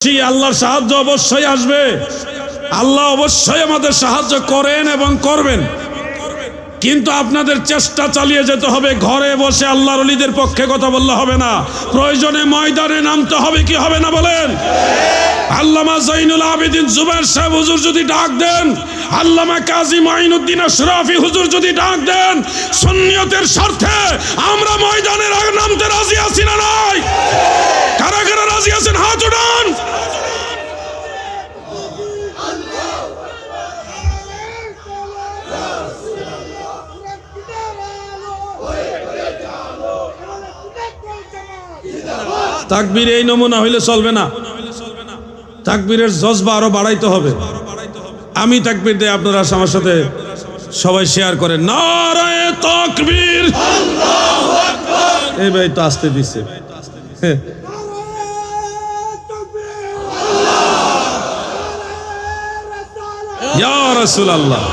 আল্লাহর সাহায্য অবশ্যই আসবে। আল্লাহ অবশ্যই আমাদের সাহায্য করেন এবং করবেন, কিন্তু আপনাদের চেষ্টা চালিয়ে যেতে হবে। ঘরে বসে আল্লাহর ওলিদের পক্ষে কথা বললে হবে না, প্রয়োজনে ময়দানে নামতে হবে। কি হবে না বলেন? আল্লামা জৈনুল আবেদিন জুবায়ের সাহেব হুজুর যদি ডাক দেন, আল্লামা কাজী মাইনুদ্দিন আশরাফি হুজুর যদি ডাক দেন, সুন্নিয়তের স্বার্থে আমরা ময়দানে নামতে রাজি আছি না নাই? কারা কারা রাজি আছেন হাত উঠান। তাকবীর এই নমুনা হইলে চলবে না, তাকবীরের জজবা আরো বাড়াইতে হবে। আমি তাকবীর দেই, আপনারা আমার সাথে সবাই শেয়ার করেন। নারায়ে তাকবীর, আল্লাহু আকবার। এই ভাই তো আসতে দিচ্ছে। ইয়া রাসূলুল্লাহ,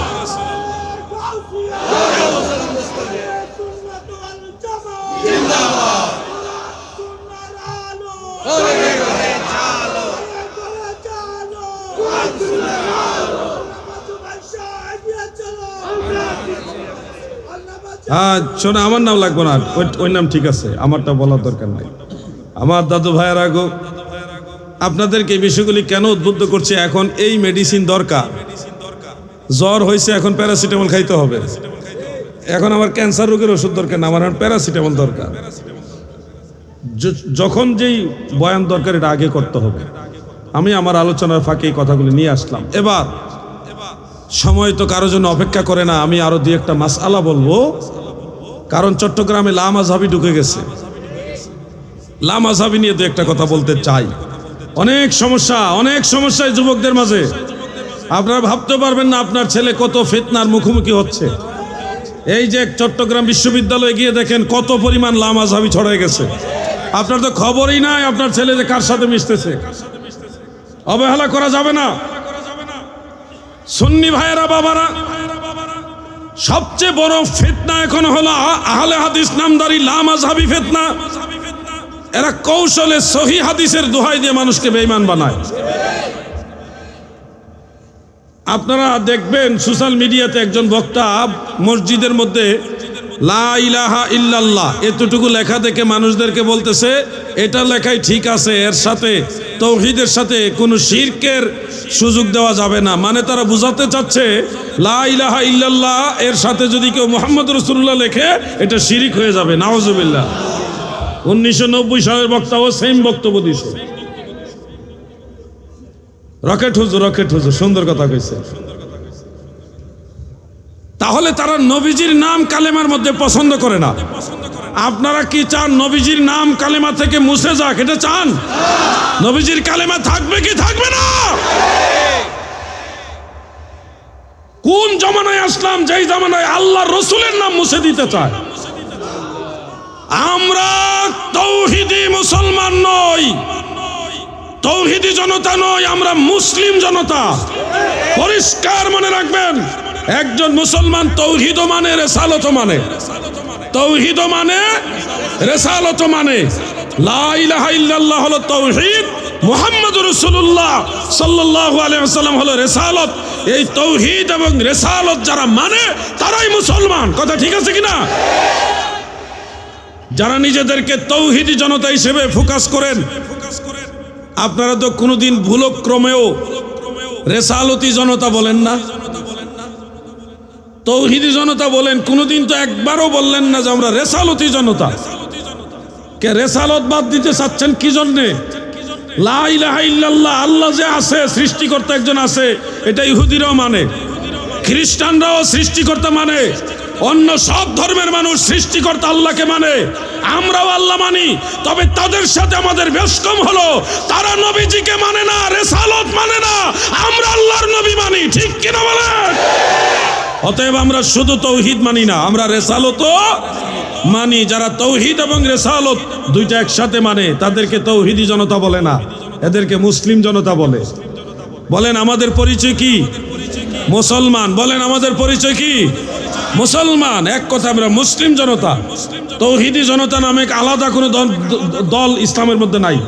শোনা আমার নাম লাগবে না, ওই নাম ঠিক আছে, আমারটা বলার দরকার নাই। আমার দাদু ভাইয়েরা গো, আপনাদেরকে এই বিষয়গুলি কেন উদ্বুদ্ধ করছে? এখন এই মেডিসিন দরকার। জ্বর হয়েছে, এখন প্যারাসিটামল খাইতে হবে। এখন আমার ক্যান্সার রোগের ওষুধ দরকার না, আমার এখন প্যারাসিটামল দরকার। যখন যেই বয়ান দরকার এটা আগে করতে হবে। আমি আমার আলোচনার ফাঁকে এই কথাগুলি নিয়ে আসলাম। এবার সময় তো কারোর জন্য অপেক্ষা করে না, আমি আরো দুই একটা মাসআলা বলবো, কারণ চট্টগ্রামে লামাযহাবি ঢুকে গেছে। লামাযহাবি নিয়ে দু একটা কথা বলতে চাই। অনেক সমস্যা যুবকদের মাঝে। আপনারা ভাবতে পারবেন না আপনার ছেলে কত ফিতনার মুখোমুখি হচ্ছে। এই যে চট্টগ্রাম বিশ্ববিদ্যালয়ে গিয়ে দেখেন কত পরিমাণ লামাযহাবি ছড়ায় গেছে। আপনার তো খবরই নাই আপনার ছেলে যে কার সাথে মিশতেছে। অবহেলা করা যাবে না। সুন্নি ভাইয়েরা, বাবারা, সবচেয়ে বড় ফিতনা এখন হলো আহলে হাদিস নামদারি লামাযহাবি ফিতনা। এরা কৌশলে সহিহ হাদিসের দোহাই দিয়ে মানুষকে বেঈমান বানায়। আপনারা দেখবেন সোশ্যাল মিডিয়াতে একজন বক্তা মসজিদের মধ্যে লা ইলাহা ইল্লাল্লাহ এতটুকু লেখা দেখে মানুষদেরকে বলতেছে এটা লেখাই ঠিক আছে, এর সাথে তাওহীদের সাথে কোনো শিরকের সুযোগ দেওয়া যাবে না। মানে তারা বুঝাতে চাচ্ছে লা ইলাহা ইল্লাল্লাহ এর সাথে যদি কেউ মুহাম্মদ রাসূলুল্লাহ লেখে এটা শিরিক হয়ে যাবে। নাউজুবিল্লাহ। 1990 সালের বক্তাও সেম বক্তব্য দিয়েছে। রকেট হুজুর সুন্দর কথা কইছে। তাহলে তারা নবীজির নাম কালেমার মধ্যে পছন্দ করে না। আপনারা কি চান নবীজির নাম কালেমা থেকে মুছে যাক? এটা চান? নবীজির কালেমা থাকবে কি থাকবে না? কোন জামানায় আসলাম যেই জামানায় আল্লাহর রাসূলের নাম মুছে দিতে চায়? আমরা তাওহীদি মুসলমান নই, তাওহীদি জনতা নই, আমরা মুসলিম জনতা। পরিষ্কার মনে রাখবেন, একজন মুসলমান তাওহীদ মানে রিসালাত মানে, তাওহীদ মানে রিসালাত মানে। লা ইলাহা ইল্লাল্লাহ হলো তাওহীদ, মুহাম্মদুর রাসূলুল্লাহ সাল্লাল্লাহু আলাইহি ওয়াসাল্লাম হলো রিসালাত। এই তাওহীদ এবং রিসালাত যারা মানে তারাই মুসলমান। কথা ঠিক আছে কিনা? যারা নিজেদেরকে তাওহীদি জনতা হিসেবে ফোকাস করেন, আপনারা তো কোনোদিন ভুলক্রমেও রেসালতি জনতা বলেন না, তাওহীদি জনতা বলেন। কোনোদিন তো একবারও বললেন না যে আমরা রেসালতি জনতা। কে রেসালত বাদ দিতে চাচ্ছেন কি জন্যে? লা ইলাহা ইল্লাল্লাহ আল্লাহ যে আছে, সৃষ্টিকর্তা একজন আছে, এটা ইহুদিরাও মানে, খ্রিস্টানরাও সৃষ্টিকর্তা মানে, অন্য সব ধর্মের মানুষ সৃষ্টিকর্তা আল্লাহকে মানে, আমরাও আল্লাহ মানি। তবে তাদের সাথে আমাদের বেশ কম হলো, তারা নবীজিকে মানে না, রিসালাত মানে না, আমরা আল্লাহর নবী মানি। ঠিক কিনা বলেন? অতএব আমরা শুধু তাওহীদ মানি না, আমরা রিসালাতও মানি। যারা তাওহীদ এবং রিসালাত দুইটা একসাথে মানে তাদেরকে তাওহীদি জনতা বলে না, এদেরকে মুসলিম জনতা বলে। বলেন আমাদের পরিচয় কি? মুসলমান। বলেন আমাদের পরিচয় কি? মুসলমান। এক কথা আমরা মুসলিম জনতা। তাওহীদি জনতা নামে আলাদা কোনো দল ইসলামের মধ্যে নাই।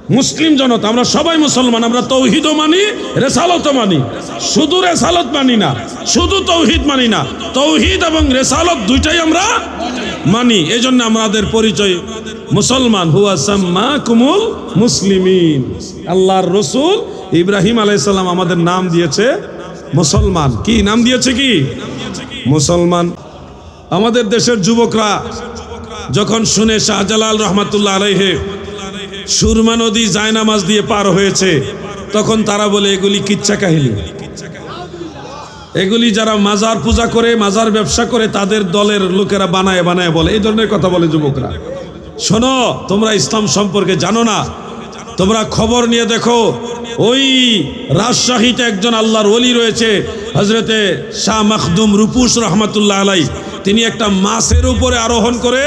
মুসলিম জনতা আমরা সবাই মুসলমান, আমরা তৌহিদও মানি, রেসালতও মানি। শুধু রেসালত মানি না, শুধু তৌহিদ মানি না, তৌহিদ এবং রেসালত দুইটাই আমরা মানি। এই জন্য আমাদের পরিচয় মুসলমান। হুয়া সাম্মাকুমুল মুসলিমিন। আল্লাহর রসুল ইব্রাহিম আলাইহিস সালাম আমাদের নাম দিয়েছে মুসলমান। কি নাম দিয়েছে? কি মুসলমান। আমাদের দেশের যুবকরা যখন শুনে শাহজালাল রহমাতুল্লাহ আলাইহি সুরমা নদী জায়নামাজ দিয়ে পার হয়েছে, তখন তারা বলে এগুলি কিচ্ছা কাহিনী। এগুলি যারা মাজার পূজা করে, মাজার ব্যবসা করে, তাদের দলের লোকেরা বানায় বানায় বলে, এই ধরনের কথা বলে যুবকরা। শোনো, তোমরা ইসলাম সম্পর্কে জানো না। তোমরা খবর নিয়ে দেখো, ওই রাজশাহীতে একজন আল্লাহর ওলি রয়েছে, হজরতে শাহ মখদুম রূপুস রহমাতুল্লাহ আলাইহি। তিনি একটা মাছের উপরে আরোহণ করে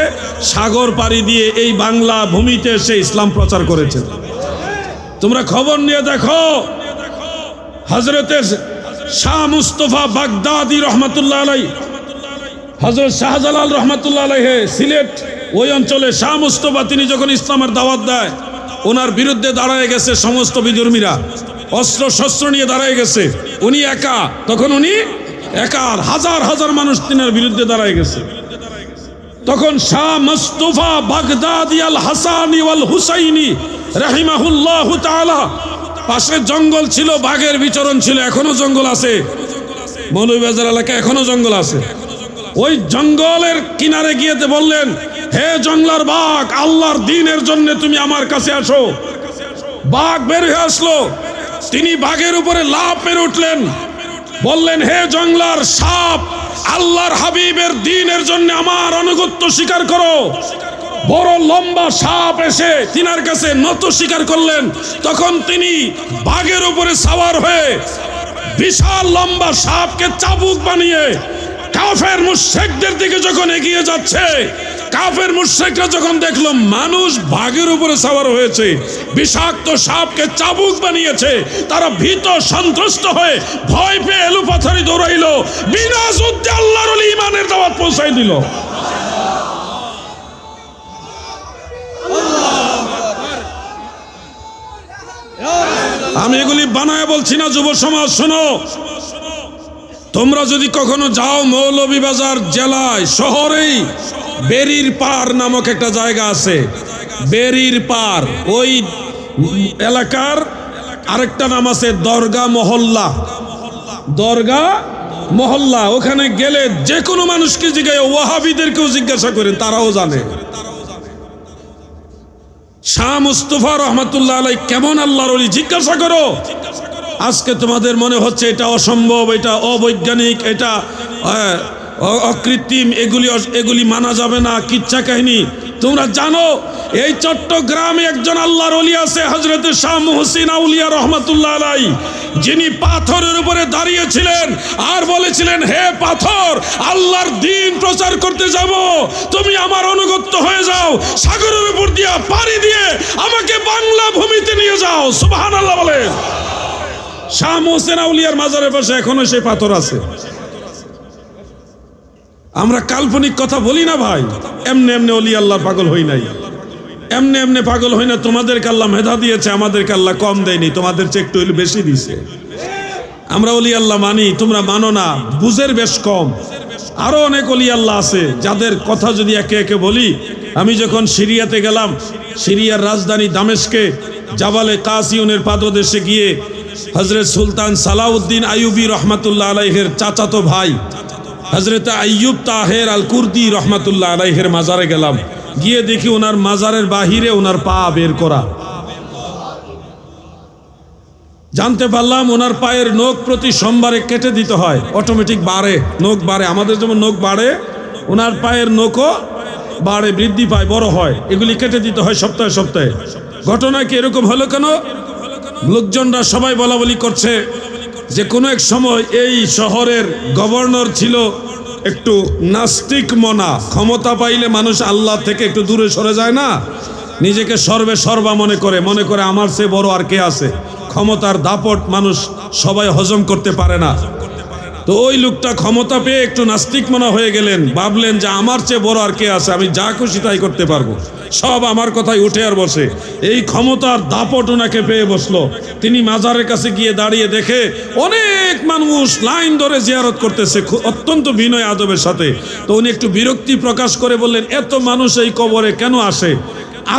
সাগর পাড়ি দিয়ে এই বাংলা ভূমিতে এসে ইসলাম প্রচার করেছেন। তোমরা খবর নিয়ে দেখো, হজরতে শাহ মুস্তফা বাগদাদি রহমাতুল্লাহ আলাইহি, হজরত শাহজালাল রহমাতুল্লাহ আলাইহি সিলেট ওই অঞ্চলে শাহ মুস্তফা তিনি যখন ইসলামের দাওয়াত দেয়, ওনার বিরুদ্ধে দাঁড়ায় গেছে সমস্ত বিধর্মীরা, অস্ত্র শস্ত্র নিয়ে দাঁড়ায় গেছে। উনি একা, তখন উনি একা, হাজার হাজার মানুষ তিনার বিরুদ্ধে দাঁড়ায় গেছে। তখন শাহ মুস্তফা বাগদাদি আল হাসানি ওয়াল হুসাইনি রাহিমাহুল্লাহু তাআলা, পাশে জঙ্গল ছিল, বাঘের বিচরণ ছিল, এখনো জঙ্গল আছে, মৌলভীবাজার এলাকায় এখনো জঙ্গল আছে। ওই জঙ্গলের কিনারে গিয়ে বললেন, হে জঙ্গলার বাঘ, আল্লাহর দ্বীনের জন্য তুমি আমার কাছে আসো। বাঘ বের হয়ে আসলো, তিনি বাঘের উপরে লাফ মেরে উঠলেন, বললেন, হে জঙ্গলার সাপ, আল্লাহর হাবিবের দ্বীনের জন্য আমার আনুগত্য স্বীকার করো। বড় লম্বা সাপ এসে তিনার কাছে নত স্বীকার করলেন। তখন তিনি বাঘের উপরে সাওয়ার হয়ে বিশাল লম্বা সাপকে চাবুক বানিয়ে কাফের মুশরিকদের দিকে যখন এগিয়ে যাচ্ছে, কাফের মুশরিকরা যখন দেখলো মানুষ বাঘের উপরে সাওয়ার হয়েছে, বিষাক্ত সাপকে চাবুক বানিয়েছে, তারা ভীত সন্ত্রস্ত হয়ে ভয় পেয়ে এলোপাথারি দৌড়াইলো, বিনা যুদ্ধে আল্লাহর ওলি ঈমানের দাওয়াত পৌঁছাই দিল। আমি এগুলি বানায় বলছি না, যুব সমাজ শোনো। তোমরা যদি কখনো যাও মৌলভীবাজার জেলায়, শহরেই বেরির পার নামক একটা জায়গা আছে, বেরির পার, ওই এলাকার আরেকটা নাম আছে দরগা মহল্লা। দরগা মহল্লা, ওখানে গেলে যে কোনো মানুষকে জিজ্ঞাসা, ওয়াহাবিদেরকেও জিজ্ঞাসা করেন, তারাও জানে শাহ মুস্তফা রহমাতুল্লাহ আলাইহি কেমন আল্লাহর ওলি, জিজ্ঞাসা করো। আজকে তোমাদের মনে হচ্ছে এটা অসম্ভব, এটা অবৈজ্ঞানিক, এটা অকৃত্রিম, এগুলি মানা যাবে না, কিচ্ছা কাহিনী। তোমরা জানো এই চট্টগ্রামে একজন আল্লাহর ওলি আছে, হযরতে শাহ মুহসিন আউলিয়া রহমাতুল্লাহ আলাইহি, যিনি পাথরের উপরে দাঁড়িয়েছিলেন আর বলেছিলেন, হে পাথর, আল্লাহর দ্বীন প্রচার করতে যাব, তুমি আমার অনুগত হয়ে যাও, সাগরের উপর দিয়া পাড়ি দিয়ে আমাকে বাংলা ভূমিতে নিয়ে যাও। সুবহানাল্লাহ বলে। শাহ মুহসিন আউলিয়ার মাজারের পাশে এখনো সেই পাথর আছে। আমরা কাল্পনিক কথা বলি না ভাই, এমনি এমনি ওলি আল্লাহর পাগল হই নাই, এমনি এমনি পাগল হই না। তোমাদেরকে আল্লাহ মেধা দিয়েছে, আমাদেরকে আল্লাহ কম দেয়নি, তোমাদের চেয়ে একটু বেশি দিয়েছে। আমরা ওলি আল্লাহ মানি, তোমরা মানো না, বুঝের বেশ কম। আরো অনেক ওলি আল্লাহ আছে যাদের কথা যদি একে একে বলি। আমি যখন সিরিয়াতে গেলাম, সিরিয়ার রাজধানী দামেস্কে জাবালে কাসিউনের পাদদেশে গিয়ে হযরত সুলতান সালাউদ্দিন আইয়ুবী রহমাতুল্লাহ আলাইহির চাচাতো ভাই হযরত আইয়ুব তাহের আল কুর্দি রহমাতুল্লাহ আলাইহির মাজারে গেলাম। গিয়ে দেখি ওনার মাজারের বাহিরে ওনার পা বের করা। জানতে পারলাম ওনার পায়ের নখ প্রতি সোমবারে কেটে দিতে হয়, অটোমেটিক বাড়ে, নখ বাড়ে। আমাদের যেমন নখ বাড়ে, ওনার পায়ের নখও বাড়ে, বৃদ্ধি পায়, বড় হয়। এগুলি কেটে দিতে হয় সপ্তাহে সপ্তাহে। ঘটনা কি এরকম হলো কেন? লোকজনরা সবাই বলা বলি করছে যে কোনো এক সময় এই শহরের গভর্নর ছিল একটু নাস্তিক মনা। ক্ষমতা পাইলে মানুষ আল্লাহ থেকে একটু দূরে সরে যায় না, নিজেকে সর্বে সর্বা মনে করে আমার চেয়ে বড় আর কে আছে। ক্ষমতার দাপট মানুষ সবাই হজম করতে পারে না। তো ওই লোকটা ক্ষমতা পেয়ে একটু নাস্তিক মনা হয়ে গেলেন, ভাবলেন যে আমার চেয়ে বড় আর কে আছে, আমি যা খুশি তাই করতে পারবো, সব আমার কথাই উঠে আর বসে। এই ক্ষমতার দাপট ওনাকে পেয়ে বসলো। তিনি মাজারের কাছে গিয়ে দাঁড়িয়ে দেখে অনেক মানুষ লাইন ধরে জিয়ারত করতেছে অত্যন্ত বিনয় আদবের সাথে। তো উনি একটু বিরক্তি প্রকাশ করে বললেন, এত মানুষ এই কবরে কেন আসে?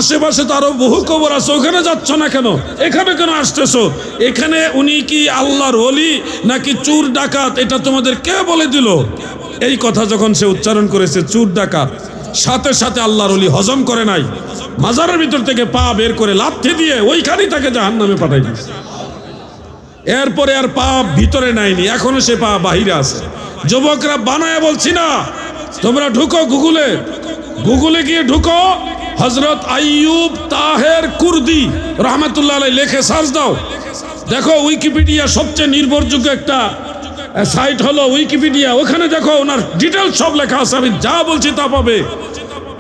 আশেপাশে তো আরো বহু কবর আছে, ওখানে যাচ্ছ না কেন? এখানে কেন আসতেছো? এখানে উনি কি আল্লাহর ওলি নাকি চোর ডাকাত, এটা তোমাদের কে বলে দিল? এই কথা যখন সে উচ্চারণ করেছে, চোর ডাকাত, সাথে সাথে আল্লাহর ওলি হজম করে নাই, মাজারের ভিতর থেকে পা বের করে লাথি দিয়ে ওইখানেই তাকে জাহান্নামে পাঠাই দিয়েছে। এরপরে আর পা ভিতরে নাইনি, এখনো সে পা বাহিরে আছে। যুবকরা বানায় বলছি না, তোমরা ঢুকো গুগলে গিয়ে ঢুকো, হযরত আইয়ুব তাহের কুর্দি রহমতুল্লাহ আলাইহি লেখে সার্চ দাও, দেখো উইকিপিডিয়া সবচেয়ে নির্ভরযোগ্য একটা সাইট হলো উইকিপিডিয়া। ওখানে দেখো ওনার ডিটেলস সব লেখা আছে, আমি যা বলছি তা পাবে।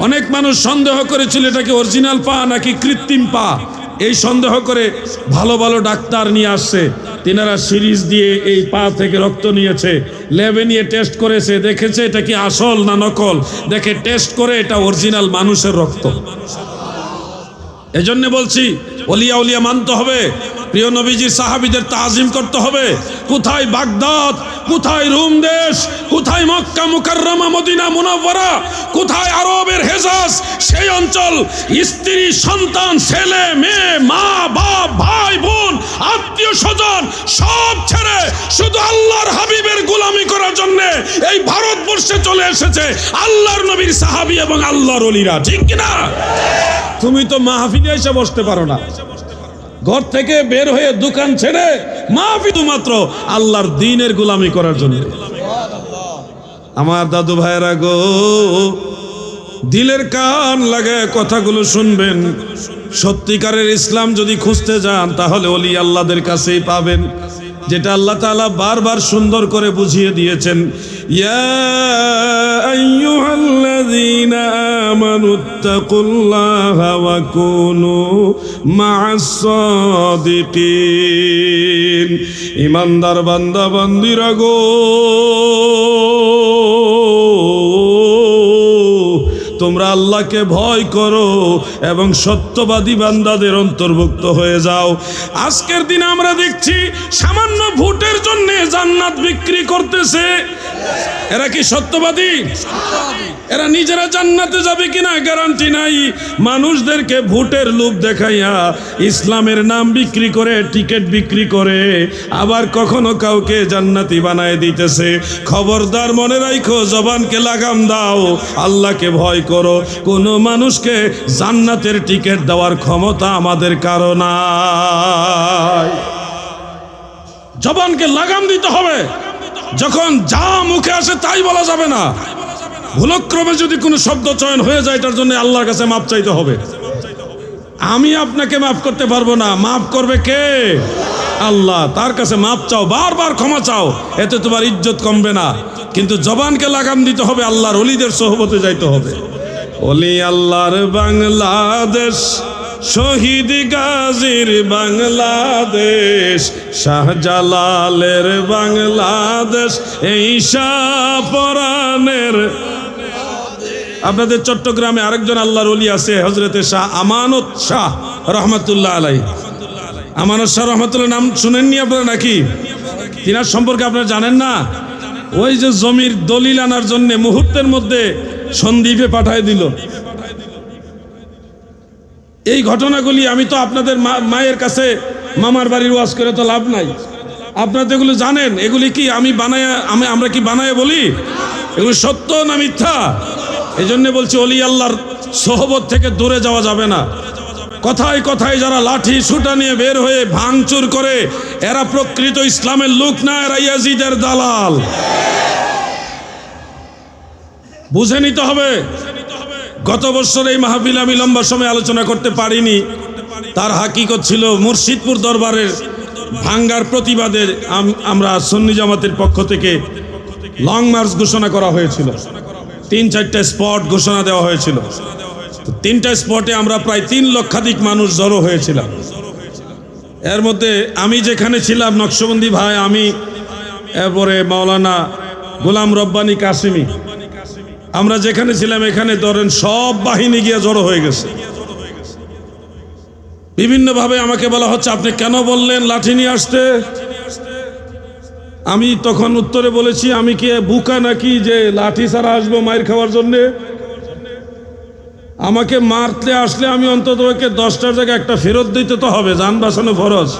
অনেক মানুষ সন্দেহ করেছিল এটা কি অরিজিনাল পা নাকি কৃত্রিম পা, এই সন্দেহ করে ভালো ভালো ডাক্তার নিয়ে আসছে, তিনারা সিরিজ দিয়ে এই পা থেকে রক্ত নিয়েছে, ল্যাবে নিয়ে টেস্ট করেছে, দেখেছে এটা কি আসল না নকল, দেখে টেস্ট করে এটা অরিজিনাল মানুষের রক্ত। এজন্য বলছি ওলিয়া উলিয়া মানতে হবে, প্রিয় নবীজির সাহাবীদের তাজিম করতে হবে। কোথায় বাগদাদ, কোথায় রোম দেশ, কোথায় মক্কা মুকাররমা মদিনা মুনাওয়ারা, কোথায় আরবের হেজাজ, সেই অঞ্চল স্ত্রী সন্তান ছেলে মেয়ে মা বাপ ভাই বোন আত্মীয় স্বজন সব ছেড়ে শুধু আল্লাহর হাবিবের গোলামি করার জন্য এই ভারতবর্ষে চলে এসেছে আল্লাহর নবীর সাহাবী এবং আল্লাহর ওলিরা, ঠিক কিনা? তুমি তো মাহফিলে এসে বসতে পারো না, ঘর থেকে বের হয়ে দোকান ছেড়ে মাহফিল মাত্র আল্লাহর দ্বীনের গোলামি করার জন্য। আমার দাদু ভাইরা গো, দিলের কান লাগায় কথাগুলো শুনবেন। সত্যিকারের ইসলাম যদি খুঁজতে যান তাহলে ওলি আল্লাহদের কাছেই পাবেন, যেটা আল্লাহ তাআলা বারবার সুন্দর করে বুঝিয়ে দিয়েছেন। ইয়া আইয়ুহাল্লাযীনা আমানুত্তাকুল্লাহা ওয়া কুনু মা'আস সাদিকিন। ঈমানদার বান্দা বান্দিরা গো, তোমরা আল্লাহকে ভয় করো এবং সত্যবাদী বান্দাদের অন্তর্ভুক্ত হয়ে যাও। আজকের দিনে আমরা দেখছি সামান্য ভোটের জন্য জান্নাত বিক্রি করতেছে। এরা কি সত্যবাদী? এরা নিজেরা জান্নাতে যাবে কিনা গ্যারান্টি নাই। মানুষদেরকে ভোটের লোভ দেখাইয়া ইসলামের নাম বিক্রি করে, টিকিট বিক্রি করে, আবার কখনো কাউকে জান্নাতি বানায় দিতেছে। খবরদার, মনে রাখো, জবানকে লাগাম দাও, আল্লাহকে ভয় করো। কোনো মানুষকে জান্নাতের টিকিট দেওয়ার ক্ষমতা আমাদের কারো নাই। জবানকে লাগাম দিতে হবে, যখন যা মুখে আসে তাই বলা যাবে না। ভুলক্রমে যদি কোনো শব্দ চয়ন হয়ে যায়, এটার জন্য আল্লাহর কাছে মাপ চাইতে হবে। আমি আপনাকে মাফ করতে পারবো না, মাফ করবে কে? আল্লাহ। তার কাছে মাপ চাও, বারবার ক্ষমা চাও, এতে তোমার ইজ্জত কমবে না। কিন্তু জবানকে লাগাম দিতে হবে, আল্লাহর ওলিদের সোহবতে যাইতে হবে। ওলি আল্লাহর বাংলাদেশ, শহীদ গাজীর বাংলাদেশ, শাহজালালের বাংলাদেশ, এই শাহপরানের। আপনাদের চট্টগ্রামে আরেকজন আল্লাহর ওলি আছে, হযরতে শাহ আমানত শাহ রহমাতুল্লাহ আলাইহি। আমানত শাহ রহমাতুল্লাহ নাম শুনেননি আপনারা নাকি? তিনার সম্পর্কে আপনারা জানেন না? ওই যে জমির দলিল আনার জন্য মুহূর্তের মধ্যে সন্দ্বীপে পাঠায় দিল। এই ঘটনাগুলি আমি তো আপনাদের মায়ের কাছে মামার বাড়ির ওয়াজ করে তো লাভ নাই। আপনারা তো এগুলো জানেন। এগুলি কি আমরা কি বানায় বলি? এগুলো সত্য না মিথ্যা? এই জন্য বলছি, ওলি আল্লাহর সোহবত থেকে দূরে যাওয়া যাবে না। কথায় কথায় যারা লাঠি ছুটা নিয়ে বের হয়ে ভাঙচুর করে, এরা প্রকৃত ইসলামের লোক না, এরা ইয়াজিদের দালাল। বুঝে নিতে হবে। গত বছর এই মাহফিল আমি লম্বা সময় আলোচনা করতে পারিনি। তার হাকিকত ছিল মুর্শিদপুর দরবারের ভাঙ্গার প্রতিবাদে আমরা সুন্নি জামাতের পক্ষ থেকে লং মার্চ ঘোষণা করা হয়েছিল। 3-4টা স্পট ঘোষণা দেওয়া হয়েছিল। 3টা স্পটে আমরা প্রায় 3 লক্ষাধিক মানুষ জড়ো হয়েছিলাম। এর মধ্যে আমি যেখানে ছিলাম, নকশবন্দি ভাই, আমি এরপরে মাওলানা গোলাম রব্বানী কাসিমি, আমরা যেখানে ছিলাম এখানে ধরেন সব বাহিনী গিয়ে জড়ো হয়ে গেছে। বিভিন্নভাবে আমাকে বলা হচ্ছে আপনি কেন বললেন লাঠি নিয়ে আসতে। আমি তখন উত্তরে বলেছি আমি কি বুকা নাকি যে লাঠি ছাড়া আসবো মায়ের খাওয়ার জন্যে। আমাকে মারতে আসলে আমি অন্তত ওকে 10টার জায়গায় একটা ফেরত দিতে তো হবে, জান বাঁচানো ফরজ।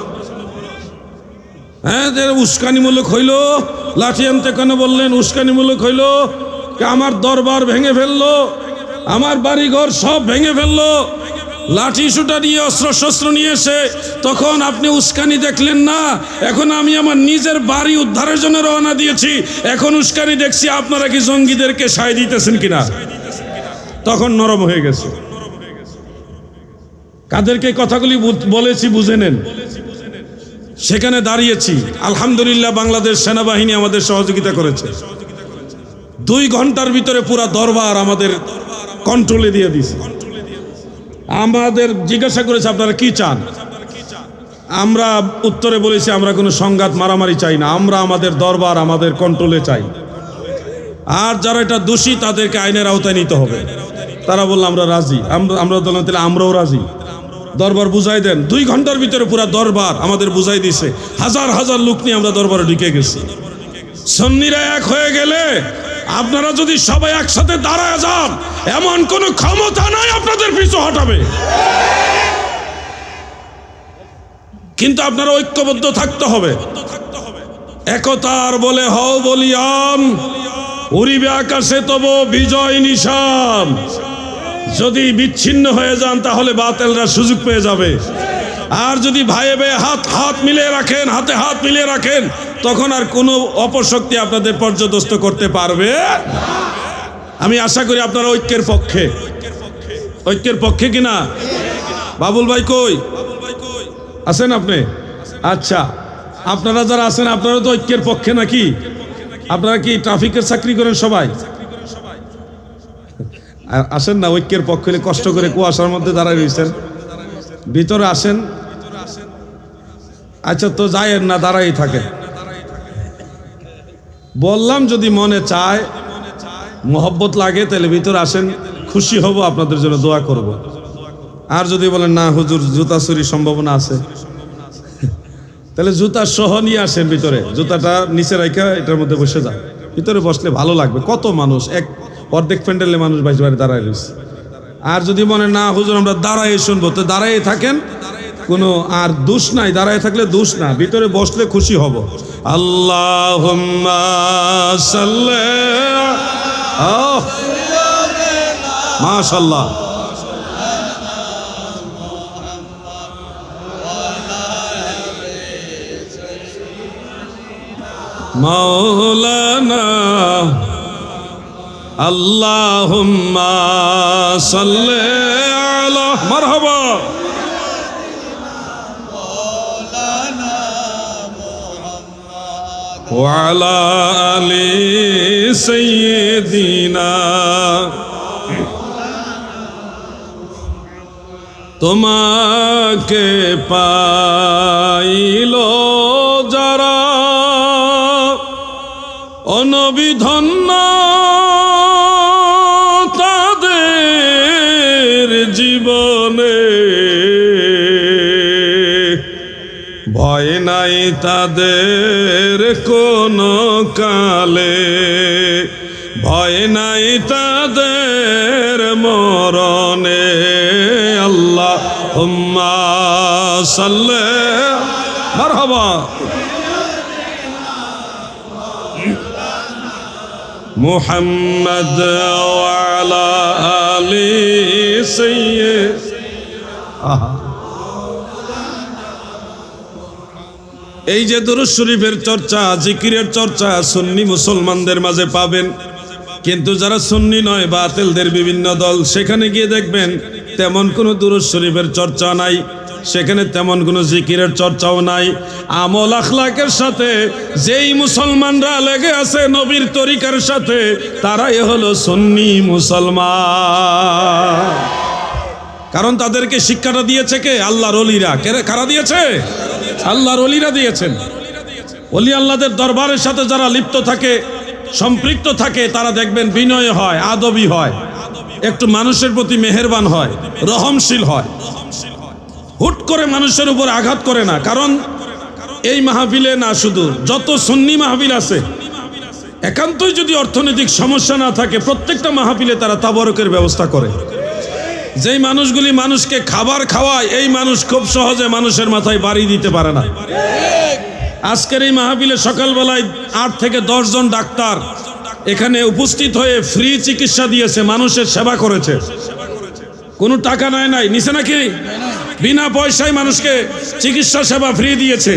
হ্যাঁ, যে উস্কানিমূলক হইল, লাঠি আনতে কেন বললেন উস্কানিমূলক হইল। আমার দরবার ভেঙে ফেললো, আমার বাড়িঘর সব ভেঙে ফেললো, লাঠি সুটা নিয়ে অস্ত্র শস্ত্র নিয়ে এসে তখন আপনি উস্কানি দেখলেন না। এখন আমি আমার নিজের বাড়ি উদ্ধারের জন্য রওনা দিয়েছি, এখন উস্কানি দেখছি আপনারা কি জঙ্গিদেরকে সায় দিতেছেন কিনা। তখন নরম হয়ে গেছে। কাদেরকে কথাগুলি বলেছি বুঝে নেন। সেখানে দাঁড়িয়েছি, আলহামদুলিল্লাহ বাংলাদেশ সেনাবাহিনী আমাদের সহযোগিতা করেছে। 2 ঘন্টার ভিতরে পুরা দরবার আমাদের কন্ট্রোলে দিয়ে দিয়েছে। আমাদের জিজ্ঞাসা করেছে আপনারা কি চান। আমরা উত্তরে বলেছি আমরা কোনো সংঘাত মারামারি চাই না, আমরা আমাদের দরবার আমাদের কন্ট্রোলে চাই, আর যারা এটা দোষী তাদেরকে আইনের আওতায় নিতে হবে। তারা বলল আমরা রাজি। আমরা বললাম তাহলে আমরাও রাজি, দরবার বুঝাই দেন। 2 ঘন্টার ভিতরে পুরা দরবার আমাদের বুঝাই দিছে। হাজার হাজার লোক নিয়ে আমরা দরবারে ঢুকে গেছি। সুন্নিরা এক হয়ে গেলে আপনারা যদি সবাই একসাথে দাঁড়ায় যান, এমন কোন ক্ষমতা নাই আপনাদের পিছু হটাবে। কিন্তু আপনারা ঐক্যবদ্ধ থাকতে হবে। একতার বলে হও বলিয়ান, উড়িবে আকাশে তব বিজয় নিশান। যদি বিচ্ছিন্ন হয়ে যান তাহলে বাতিলরা সুযোগ পেয়ে যাবে। আর যদি ভাইয়ে ভাইয়ে হাত মিলিয়ে রাখেন, হাতে হাত মিলিয়ে রাখেন, তখন আর কোনো অপশক্তি আপনাদের পর্যদস্ত করতে পারবে। আমি আশা করি আপনারা ঐক্যের পক্ষে। ঐক্যের পক্ষে কিনা? বাবুল ভাই কই আছেন আপনি? আচ্ছা, আপনারা যারা আছেন আপনারা তো ঐক্যের পক্ষে নাকি? আপনারা কি ট্রাফিকের চাকরি করেন সবাই? আসেন না, ঐক্যের পক্ষে কষ্ট করে কুয়াশার মধ্যে দাঁড়ায় রয়েছেন, ভিতরে আসেন। আচ্ছা, তো যায়েন না, দাঁড়াই থাকেন। বললাম যদি মনে চায়, মোহব্বত লাগে, তাহলে ভিতরে আসেন, খুশি হব, আপনাদের জন্য দোয়া করব। আর যদি বলেন না হুজুর জুতা চুরির সম্ভাবনা আছে, তাহলে জুতা সহ নিয়ে আসেন ভিতরে, জুতাটা নিচে রাখা এটার মধ্যে বসে যান। ভিতরে বসলে ভালো লাগবে। কত মানুষ, অর্ধেক প্যান্ডেলে মানুষ বাইরে বাইরে দাঁড়ায় রয়েছে। আর যদি মনে না হুজুর আমরা দাঁড়াই শুনবো, তো দাঁড়াই থাকেন, কোনো আর দোষ নাই, দাঁড়ায় থাকলে দোষ না, ভিতরে বসলে খুশি হব। আল্লাহুম্মা সাল্লি মাশাআল্লাহ। মাওলানা আল্লাহুম্মা সাল্লি আলা মারহাবা ওয়া আলা আলি সাইয়্যিদিনা। তোমাকে পাইল যারা অনবিধন্য, তাদের জীবনে ভয় নাই তাদের কোনো কালে, ভয় নাই তাদের মরণে। আল্লাহুম্মা সাল্লি মারহাবা মুহাম্মদ ওয়া আলা আলি সাইয়্যিদিনা। এই যে দুরূদ শরীফের চর্চা, জিকিরের চর্চা সুন্নি মুসলমানদের মাঝে পাবেন, কিন্তু যারা সুন্নি নয়, বাতিলদের বিভিন্ন দল, সেখানে গিয়ে দেখবেন তেমন কোনো দুরূদ শরীফের চর্চা নাই, সেখানে তেমন কোনো জিকিরের চর্চাও নাই। আমল আখলাকের সাথে যেই মুসলমানরা লেগে আছে নবীর তরিকার সাথে, তারাই হলো সুন্নি মুসলমান। কারণ তাদেরকে শিক্ষাটা দিয়েছে কে? আল্লাহর ওলিরা। কারা দিয়েছে? আল্লাহর ওলিরা দিয়েছেন। ওলি আল্লাহদের দরবারের সাথে যারা লিপ্ত থাকে, সম্পৃক্ত থাকে, তারা দেখবেন বিনয় হয়, আদবী হয়, একটু মানুষের প্রতি মেহেরবান হয়, রহমশীল হয়, হুট করে মানুষের উপর আঘাত করে না। কারণ এই মাহফিলে না, শুধু যত সুন্নি মাহফিল আছে, একান্তই যদি অর্থনৈতিক সমস্যা না থাকে, প্রত্যেকটা মাহফিলে তারা তাবারুকের ব্যবস্থা করে। যেই মানুষগুলি মানুষকে খাবার খাওয়ায়, এই মানুষ খুব সহজে মানুষের মাথায় বাড়ি দিতে পারে না। আজকের এই মাহফিলে সকালবেলায় 8 থেকে 10 জন ডাক্তার এখানে উপস্থিত হয়ে ফ্রি চিকিৎসা দিয়েছে, মানুষের সেবা করেছে, কোনো টাকা নেয় নাই, নিছে নাকি? বিনা পয়সায় মানুষকে চিকিৎসা সেবা ফ্রি দিয়েছে।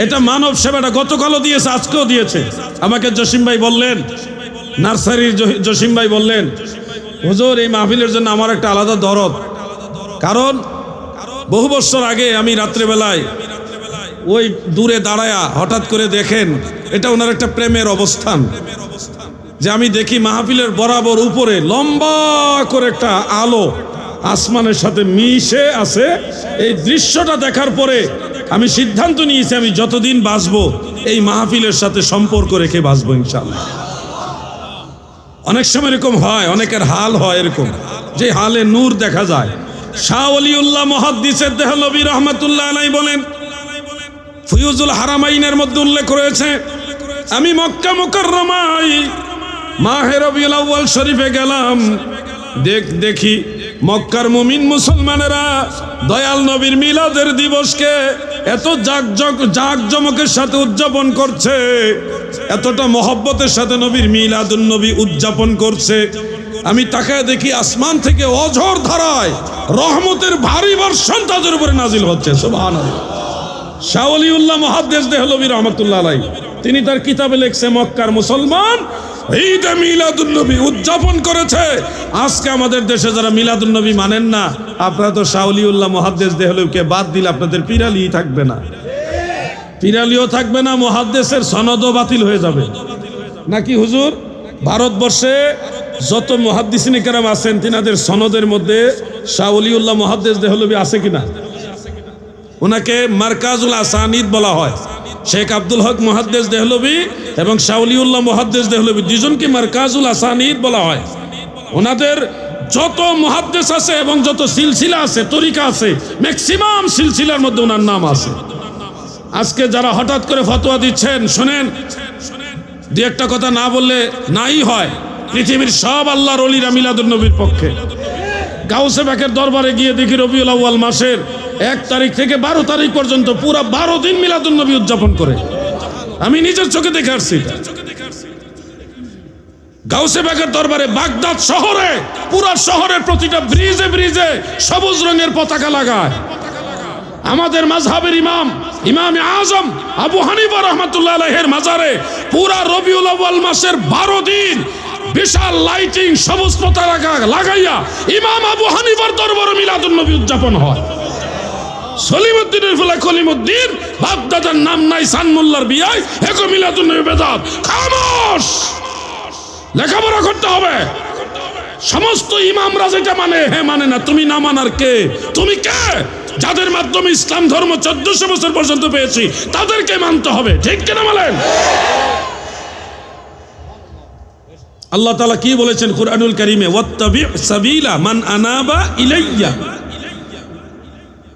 এটা মানব সেবাটা গতকালও দিয়েছে, আজকেও দিয়েছে। আমাকে জসিম ভাই বললেন, নার্সারির জসিম ভাই বললেন, হুজুর এই মাহফিলের জন্য আমার একটা আলাদা দরদ। কারণ বহু বছর আগে আমি রাত্রেবেলায় ওই দূরে দাঁড়ায়া হঠাৎ করে দেখেন, এটা ওনার একটা প্রেমের অবস্থান, যে আমি দেখি মাহফিলের বরাবর উপরে লম্বা করে একটা আলো আসমানের সাথে মিশে আছে। এই দৃশ্যটা দেখার পরে আমি সিদ্ধান্ত নিয়েছি, আমি যতদিন বাঁচবো এই মাহফিলের সাথে সম্পর্ক রেখে বাঁচবো ইনশাআল্লাহ। অনেক সময় এরকম হয়, অনেকের হাল হয় এরকম, যে হালে নূর দেখা যায়। শাহ ওলিউল্লাহ মুহাদ্দিসের দেহলভী রহমাতুল্লাহ আলাইহি বলেন, ফুয়ুজুল হারামাইনের মধ্যে উল্লেখ রয়েছে, আমি মক্কা মুকাররমায় মাহে রবিউল আউয়াল শরীফে গেলাম, দেখি মক্কার মুমিন মুসলমানেরা দয়াল নবীর মিলাদের দিবসকে এত জাঁকজমকের সাথে উদযাপন করছে, এতটা মহব্বতের সাথে নবীর মিলাদুন নবী উদযাপন করছে। আমি তাকায় দেখি আসমান থেকে অঝোর ধারায় রহমতের ভারী বর্ষণ তাদের উপরে নাজিল হচ্ছে। সুবহানাল্লাহ। শাহ ওলিউল্লাহ মুহাদ্দিস দেহলভী রহমাতুল্লাহ আলাইহি তিনি তার কিতাবে লিখছে, মক্কার মুসলমান ঈদে মিলাদুন নবী উদযাপন করেছে। আজকে আমাদের দেশে যারা মিলাদুন নবী মানেন না, আপনারা তো শাহ ওলিউল্লাহ মুহাদ্দিস দেহলভীকে বাদ দিলে আপনাদের পিরালি থাকবে না, পিরালিও থাকবে না, মুহাদ্দিসের সনদও বাতিল হয়ে যাবে নাকি হুজুর? ভারতবর্ষে যত মুহাদ্দিসিন কেরাম আছেন, তিনাদের সনদের মধ্যে শাহ ওলিউল্লাহ মুহাদ্দিস দেহলভী আছে কিনা? ওনাকে মারকাজুল আসানিদ বলা হয়। শেখ আব্দুল হক মুহাদ্দিস দেহলভী এবং শাহ ওলিউল্লাহ মুহাদ্দিস দেহলভী দুজনকে মারকাজুল আসানিদ বলা হয়। ওনাদের যত মুহাদ্দিস আছে এবং যত সিলসিলা আছে, তরিকা আছে, ম্যাক্সিমাম সিলসিলার মধ্যে ওনার নাম আছে। আজকে যারা হঠাৎ করে ফতোয়া দিচ্ছেন, শোনেন, দুই একটা কথা না বললে নাই হয়। পৃথিবীর সব আল্লাহর ওলিরা মিলাদুন নবীর পক্ষে। গাউসে পাকের দরবারে গিয়ে দেখি রবিউল আউয়াল মাসের 1 তারিখ থেকে 12 তারিখ পর্যন্ত পুরা 12 দিন মিলাদুন নবী উদযাপন করে। আমি নিজের চোখে দেখে আসছি। গাউসে পাকের দরবারে বাগদাদ শহরে পুরা শহরের প্রতিটা ব্রিজে ব্রিজে সবুজ রঙের পতাকা লাগায়। আমাদের মাযহাবের ইমাম আজম আবু হানিফা রাহমাতুল্লাহ আলাইহির মাজারে পুরা রবিউল আউয়াল মাসের 12 দিন বিশাল লাইটিং সবুজ পতাকা লাগাইয়া ইমাম আবু হানিফার দরবারে মিলাদুন নবী উদযাপন হয়। সলিমউদ্দিনের ফুলা কলিমউদ্দিন বাগদাদের নাম নাই, সানমুল্লার বিয়ায় একো মিলাদুন নবী বেদাত। খামোশ, লেখাপড়া করতে হবে। সমস্ত ইমামরা যেটা মানে, হ্যাঁ মানে না, তুমি না মানার কে? তুমি কে? যাদের মাধ্যমে ইসলাম ধর্ম 1400 বছর পর্যন্ত পেয়েছি, তাদেরকে মানতে হবে, ঠিক কিনা বলেন? আল্লাহ তাআলা কি বলেছেন কুরআনুল কারীমে, ওয়াত্তাবি সাবিলা মান আনাবা ইলাইয়া।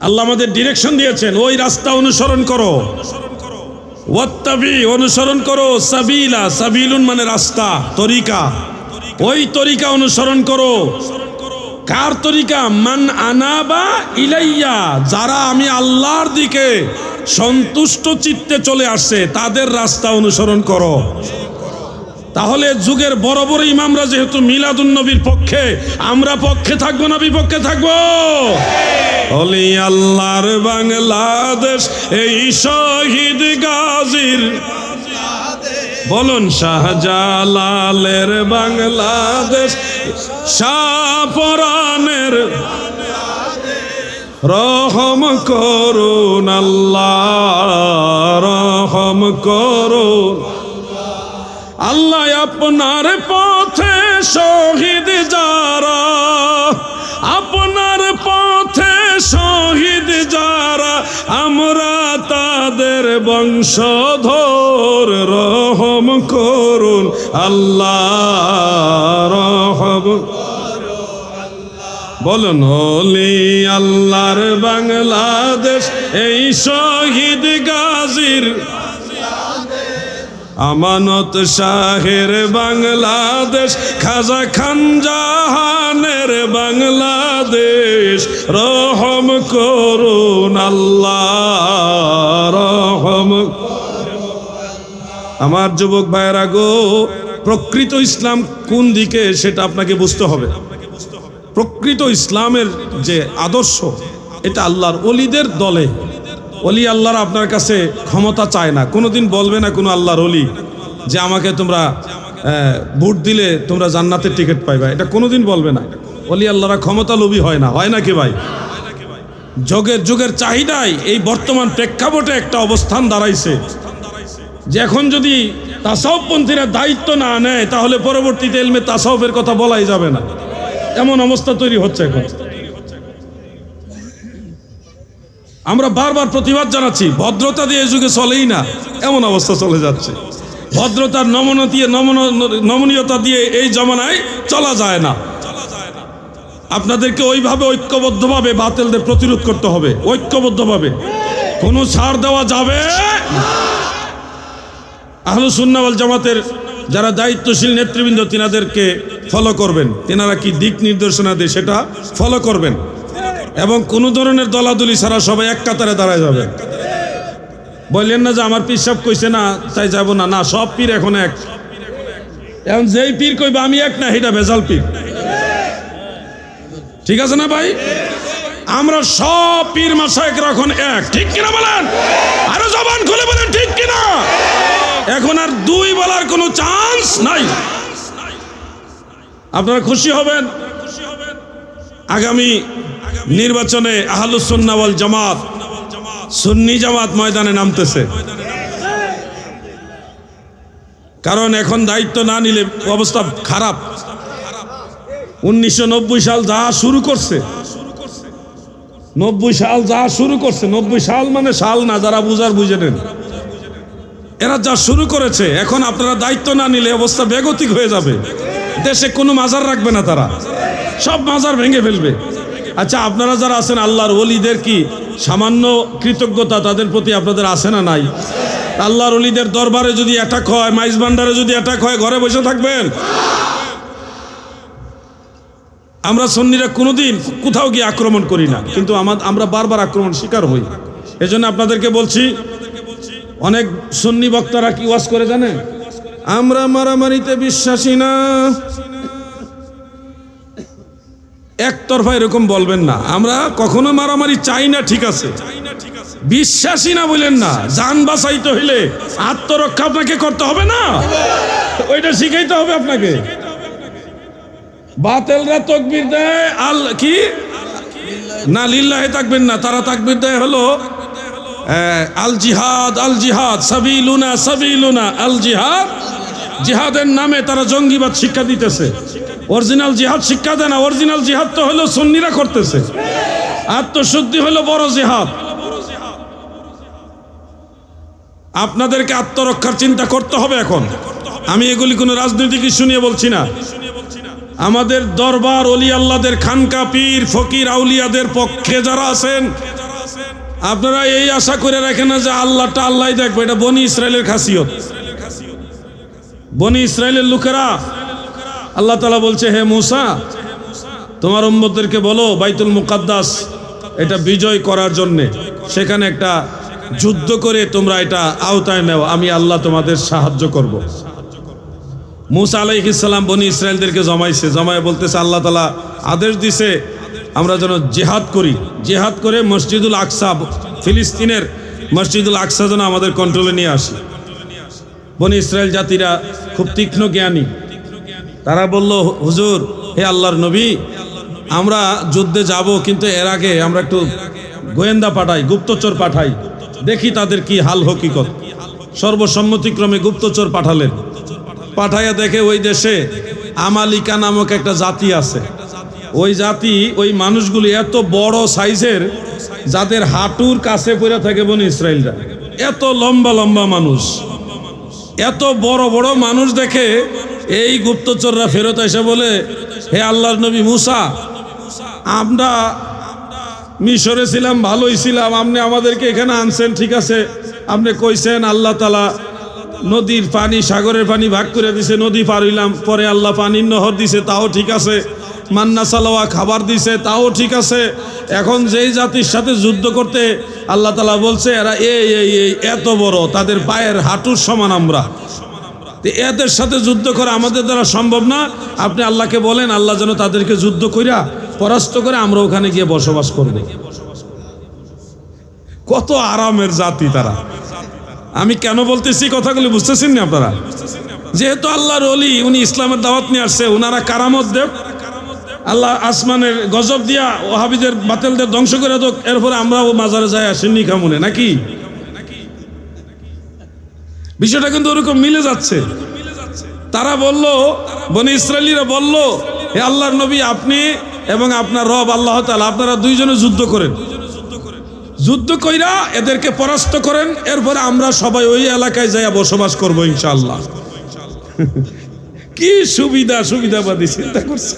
আল্লাহ আমাদের ডিরেকশন দিয়েছেন, ওই রাস্তা অনুসরণ করো। ওয়াত্তাবি, অনুসরণ করো, সাবিলা, সাবিলুন মানে রাস্তা, তরিকা, ওই তরিকা অনুসরণ করো। কার তরিকা? মান আনাবা ইলাইয়া, যারা আমি আল্লাহর দিকে সন্তুষ্ট চিত্তে চলে আসছে, তাদের রাস্তা অনুসরণ করো। তাহলে যুগের বড় বড় ইমামরা যেহেতু মিলাদুন নবীর পক্ষে, আমরা পক্ষে থাকবো না বিপক্ষে থাকবো? ওলি আল্লাহর বাংলাদেশ এই শহীদ গাজীর, বলুন শাহজালালের বাংলাদেশ, শাহপরানের রহম করুন আল্লাহ, রহম করুন আল্লাহ। আপনার পথে শহীদ যারা, আপনার পথে শহীদ যারা, আমরা তাদের আদমের বংশধর রহম করুন আল্লাহ রহম বলুন ওলি আল্লাহর বাংলাদেশ এই শহীদ গাজীর আমানত শাহের বাংলাদেশ খাজা খান জাহানের বাংলাদেশ রহম করুন আল্লাহ রহম। আমার যুবক ভাইয়েরা গো, প্রকৃত ইসলাম কোন দিকে সেটা আপনাকে বুঝতে হবে। প্রকৃত ইসলামের যে আদর্শ, এটা আল্লাহর ওলিদের দলে। ওলি আল্লাহর আপনার কাছে ক্ষমতা চায় না, কোনোদিন বলবে না কোনো আল্লাহর ওলি যে আমাকে তোমরা ভোট দিলে তোমরা জান্নাতের টিকিট পাইবা, এটা কোনোদিন বলবে না। ওলি আল্লাহরা ক্ষমতা লোভী হয় না, হয় নাকি ভাই? যুগের চাহিদায় এই বর্তমান প্রেক্ষাপটে একটা অবস্থান দাঁড়াইছে যে এখন যদি তাসাউফপন্থীরা দায়িত্ব না নেয় তাহলে পরবর্তীতে ইলমে তাসাউফের কথা বলাই যাবে না, এমন অবস্থা তৈরি হচ্ছে এখন। আমরা বারবার প্রতিবাদ জানাচ্ছি, ভদ্রতা দিয়ে এই যুগে চলেই না, এমন অবস্থা চলে যাচ্ছে। ভদ্রতার নমনীয়তা দিয়ে এই জমানায় চলা যায় না। আপনাদেরকে ওইভাবে ঐক্যবদ্ধভাবে বাতিলদের প্রতিরোধ করতে হবে, ঐক্যবদ্ধভাবে, কোনো ছাড় দেওয়া যাবে না। আহলুস সুন্নাহ ওয়াল জামাতের যারা দায়িত্বশীল নেতৃবৃন্দ তিনাদেরকে ফলো করবেন, তিনারা কি দিক নির্দেশনা দেয় সেটা ফলো করবেন, এবং কোনো ধরনের দলাদলি ছাড়া সবাই এক কাতারে দাঁড়ায় যাবে। বললেন না যে আমার পীর সাহেব কইছে না তাই যাব না, না, সব পীর এখন এক। এখন যেই পীর কইবা আমি এক না, এটা ভেজাল পীর। ঠিক আছে না ভাই? আমরা সব পীর মাশায়েখরা এখন এক, ঠিক কিনা বলেন? আরো জবান খুলে বলেন ঠিক কিনা? এখন আর দুই বলার কোনো চান্স নাই। আপনারা খুশি হবেন আগামী নির্বাচনে আহলুস সুন্নাহ ওয়াল জামাত, সুন্নি জামাত ময়দানে নামতেছে। কারণ এখন দায়িত্ব না নিলে অবস্থা খারাপ। 1990 সাল যা শুরু করছে, 90 সাল যা শুরু করছে, 90 সাল মানে সাল না, যারা বুঝার বুঝে নেন, এরা যা শুরু করেছে, এখন আপনারা দায়িত্ব না নিলে অবস্থা বেগতিক হয়ে যাবে। দেশে কোনো মাজার রাখবে না, তারা সব মাজার ভেঙে ফেলবে। আচ্ছা, আপনারা যারা আছেন আল্লাহর ওলিদের কি সামান্য কৃতজ্ঞতা তাদের প্রতি আপনাদের আছে না নাই? আল্লাহর ওলিদের দরবারে যদি অ্যাটাক হয়, মাইজ ভান্ডারে যদি অ্যাটাক হয়, ঘরে বসে থাকবেন? আমরা সুন্নিরা কোনোদিন কোথাও গিয়ে আক্রমণ করি না, কিন্তু আমরা বারবার আক্রমণ শিকার হই। এজন্য আপনাদেরকে বলছি, অনেক সুন্নি বক্তারা কি ওয়াজ করে জানেন? আমরা মারামারিতে বিশ্বাসী না। একতরফা এরকম বলবেন না, আমরা কখনো মারামারি চাই না, ঠিক আছে, বিশ্বাসী না বলেন না। জান বাঁচাইতে হইলে আত্মরক্ষা আপনাকে করতে হবে না, ওইটা শিখাইতে হবে আপনাকে। বাতিলরা তাকবীর দেয় কি না, লিল্লাহে তাকবীর না, তারা তাকবীর দেয় হলো আল জিহাদ, আল জিহাদ সাবিলুনা, সাবিলুনা আল জিহাদ। জিহাদের নামে তারা জঙ্গিবাদ শিক্ষা দিতেছে। অরিজিনাল জিহাদ শিক্ষা দেয় না। অরিজিনাল জিহাদ তো হলো সুন্নিরা করতেছে। আত্মশুদ্ধি হলো বড় জিহাদ। আপনাদেরকে আত্মরক্ষার চিন্তা করতে হবে এখন। আমি এগুলি কোনো রাজনৈতিক ইস্যু নিয়ে বলছি না। আমাদের দরবার ওলি আল্লাহদের, খানকা, পীর, ফকির, আউলিয়াদের পক্ষে যারা আছেন, আপনারা এই আশা করে রাখেন না যে আল্লাহটা আল্লাহ দেখবে। এটা বনি ইসরায়েলের খাসিয়ত। বনি ইসরায়েলের লোকেরা, আল্লাহ তাআলা বলছে, হে মূসা, তোমার উম্মতদেরকে বলো বাইতুল মুকাদ্দাস এটা বিজয় করার জন্য সেখানে একটা যুদ্ধ করে তোমরা এটা আওতায় নাও, আমি আল্লাহ তোমাদের সাহায্য করব। মূসা আলাইহিস সালাম বনি ইসরায়েলদেরকে জমায় বলতেছে, আল্লাহ তাআলা আদেশ দিছে আমরা যেন জিহাদ করি, জিহাদ করে মসজিদুল আকসা, ফিলিস্তিনের মসজিদুল আকসা যেন আমাদের কন্ট্রোলে নিয়ে আসে। বনি ইসরায়েল জাতিরা খুব তীক্ষ্ণ জ্ঞানী, তারা বলল, হুজুর, হে আল্লাহর নবী, আমরা যুদ্ধে যাব, কিন্তু এর আগে আমরা একটু গোয়েন্দা পাঠাই, গুপ্তচর পাঠাই, দেখি তাদের কি হাল হকিকত। সর্বসম্মতিক্রমে গুপ্তচর পাঠালেন। পাঠাইয়া দেখে ওই দেশে আমালিকা নামক একটা জাতি আছে। ওই জাতি, ওই মানুষগুলি এত বড় সাইজের, যাদের হাঁটুর কাছে পড়ে থাকে বনি ইসরায়েলরা। এত লম্বা লম্বা মানুষ, এত বড় বড় মানুষ দেখে এই গুপ্তচররা ফেরত এসে বলে, হে আল্লাহর নবী মুসা, আমরা মিশরে ছিলাম, ভালোই ছিলাম, আপনি আমাদেরকে এখানে আনছেন, ঠিক আছে, আপনি কইছেন আল্লাহ তাআলা নদীর পানি সাগরের পানি ভাগ করে দিছে, নদী পার হইলাম, পরে আল্লাহ পানির নহর দিছে, তাও ঠিক আছে, মান্না সালোয়া খাবার দিছে, তাও ঠিক আছে। এখন যেই জাতির সাথে যুদ্ধ করতে আল্লাহ তাআলা বলছে এরা এই এত বড়, তাদের পায়ের হাঁটুর সমান, আমরা এদের সাথে যুদ্ধ করা আমাদের দ্বারা সম্ভব না, আপনি আল্লাহকে বলেন আল্লাহ যেন তাদেরকে যুদ্ধ কইরা পরাস্ত করে আমরা ওখানে গিয়ে বসবাস করব। কত আরামের জাতি তারা। আমি কেন বলতেছি কথাগুলি বুঝতেছেন না আপনারা? যেহেতু আল্লাহর ওলি, উনি ইসলামের দাওয়াত নিয়ে আসছে, উনারা কারামত দেব, আল্লাহ আসমানের গজব দিয়া ওহাবিদের বাতিলদের ধ্বংস করে দেখ, এরপরে আমরাও মাজারে যাই আসেননি কামনে নাকি? বিষয়টা কিন্তু ওরকম মিলে যাচ্ছে। তারা বলল, বনি ইসরায়েলিরা বলল, হে আল্লাহর নবী, আপনি এবং আপনার রব আল্লাহ তাআলা আপনারা দুইজনে যুদ্ধ করেন, যুদ্ধ কইরা এদেরকে পরাস্ত করেন, এরপরে আমরা সবাই ওই এলাকায় যাইয়া বসবাস করবো ইনশাআল্লাহ। কি সুবিধাবাদী চিন্তা করছে।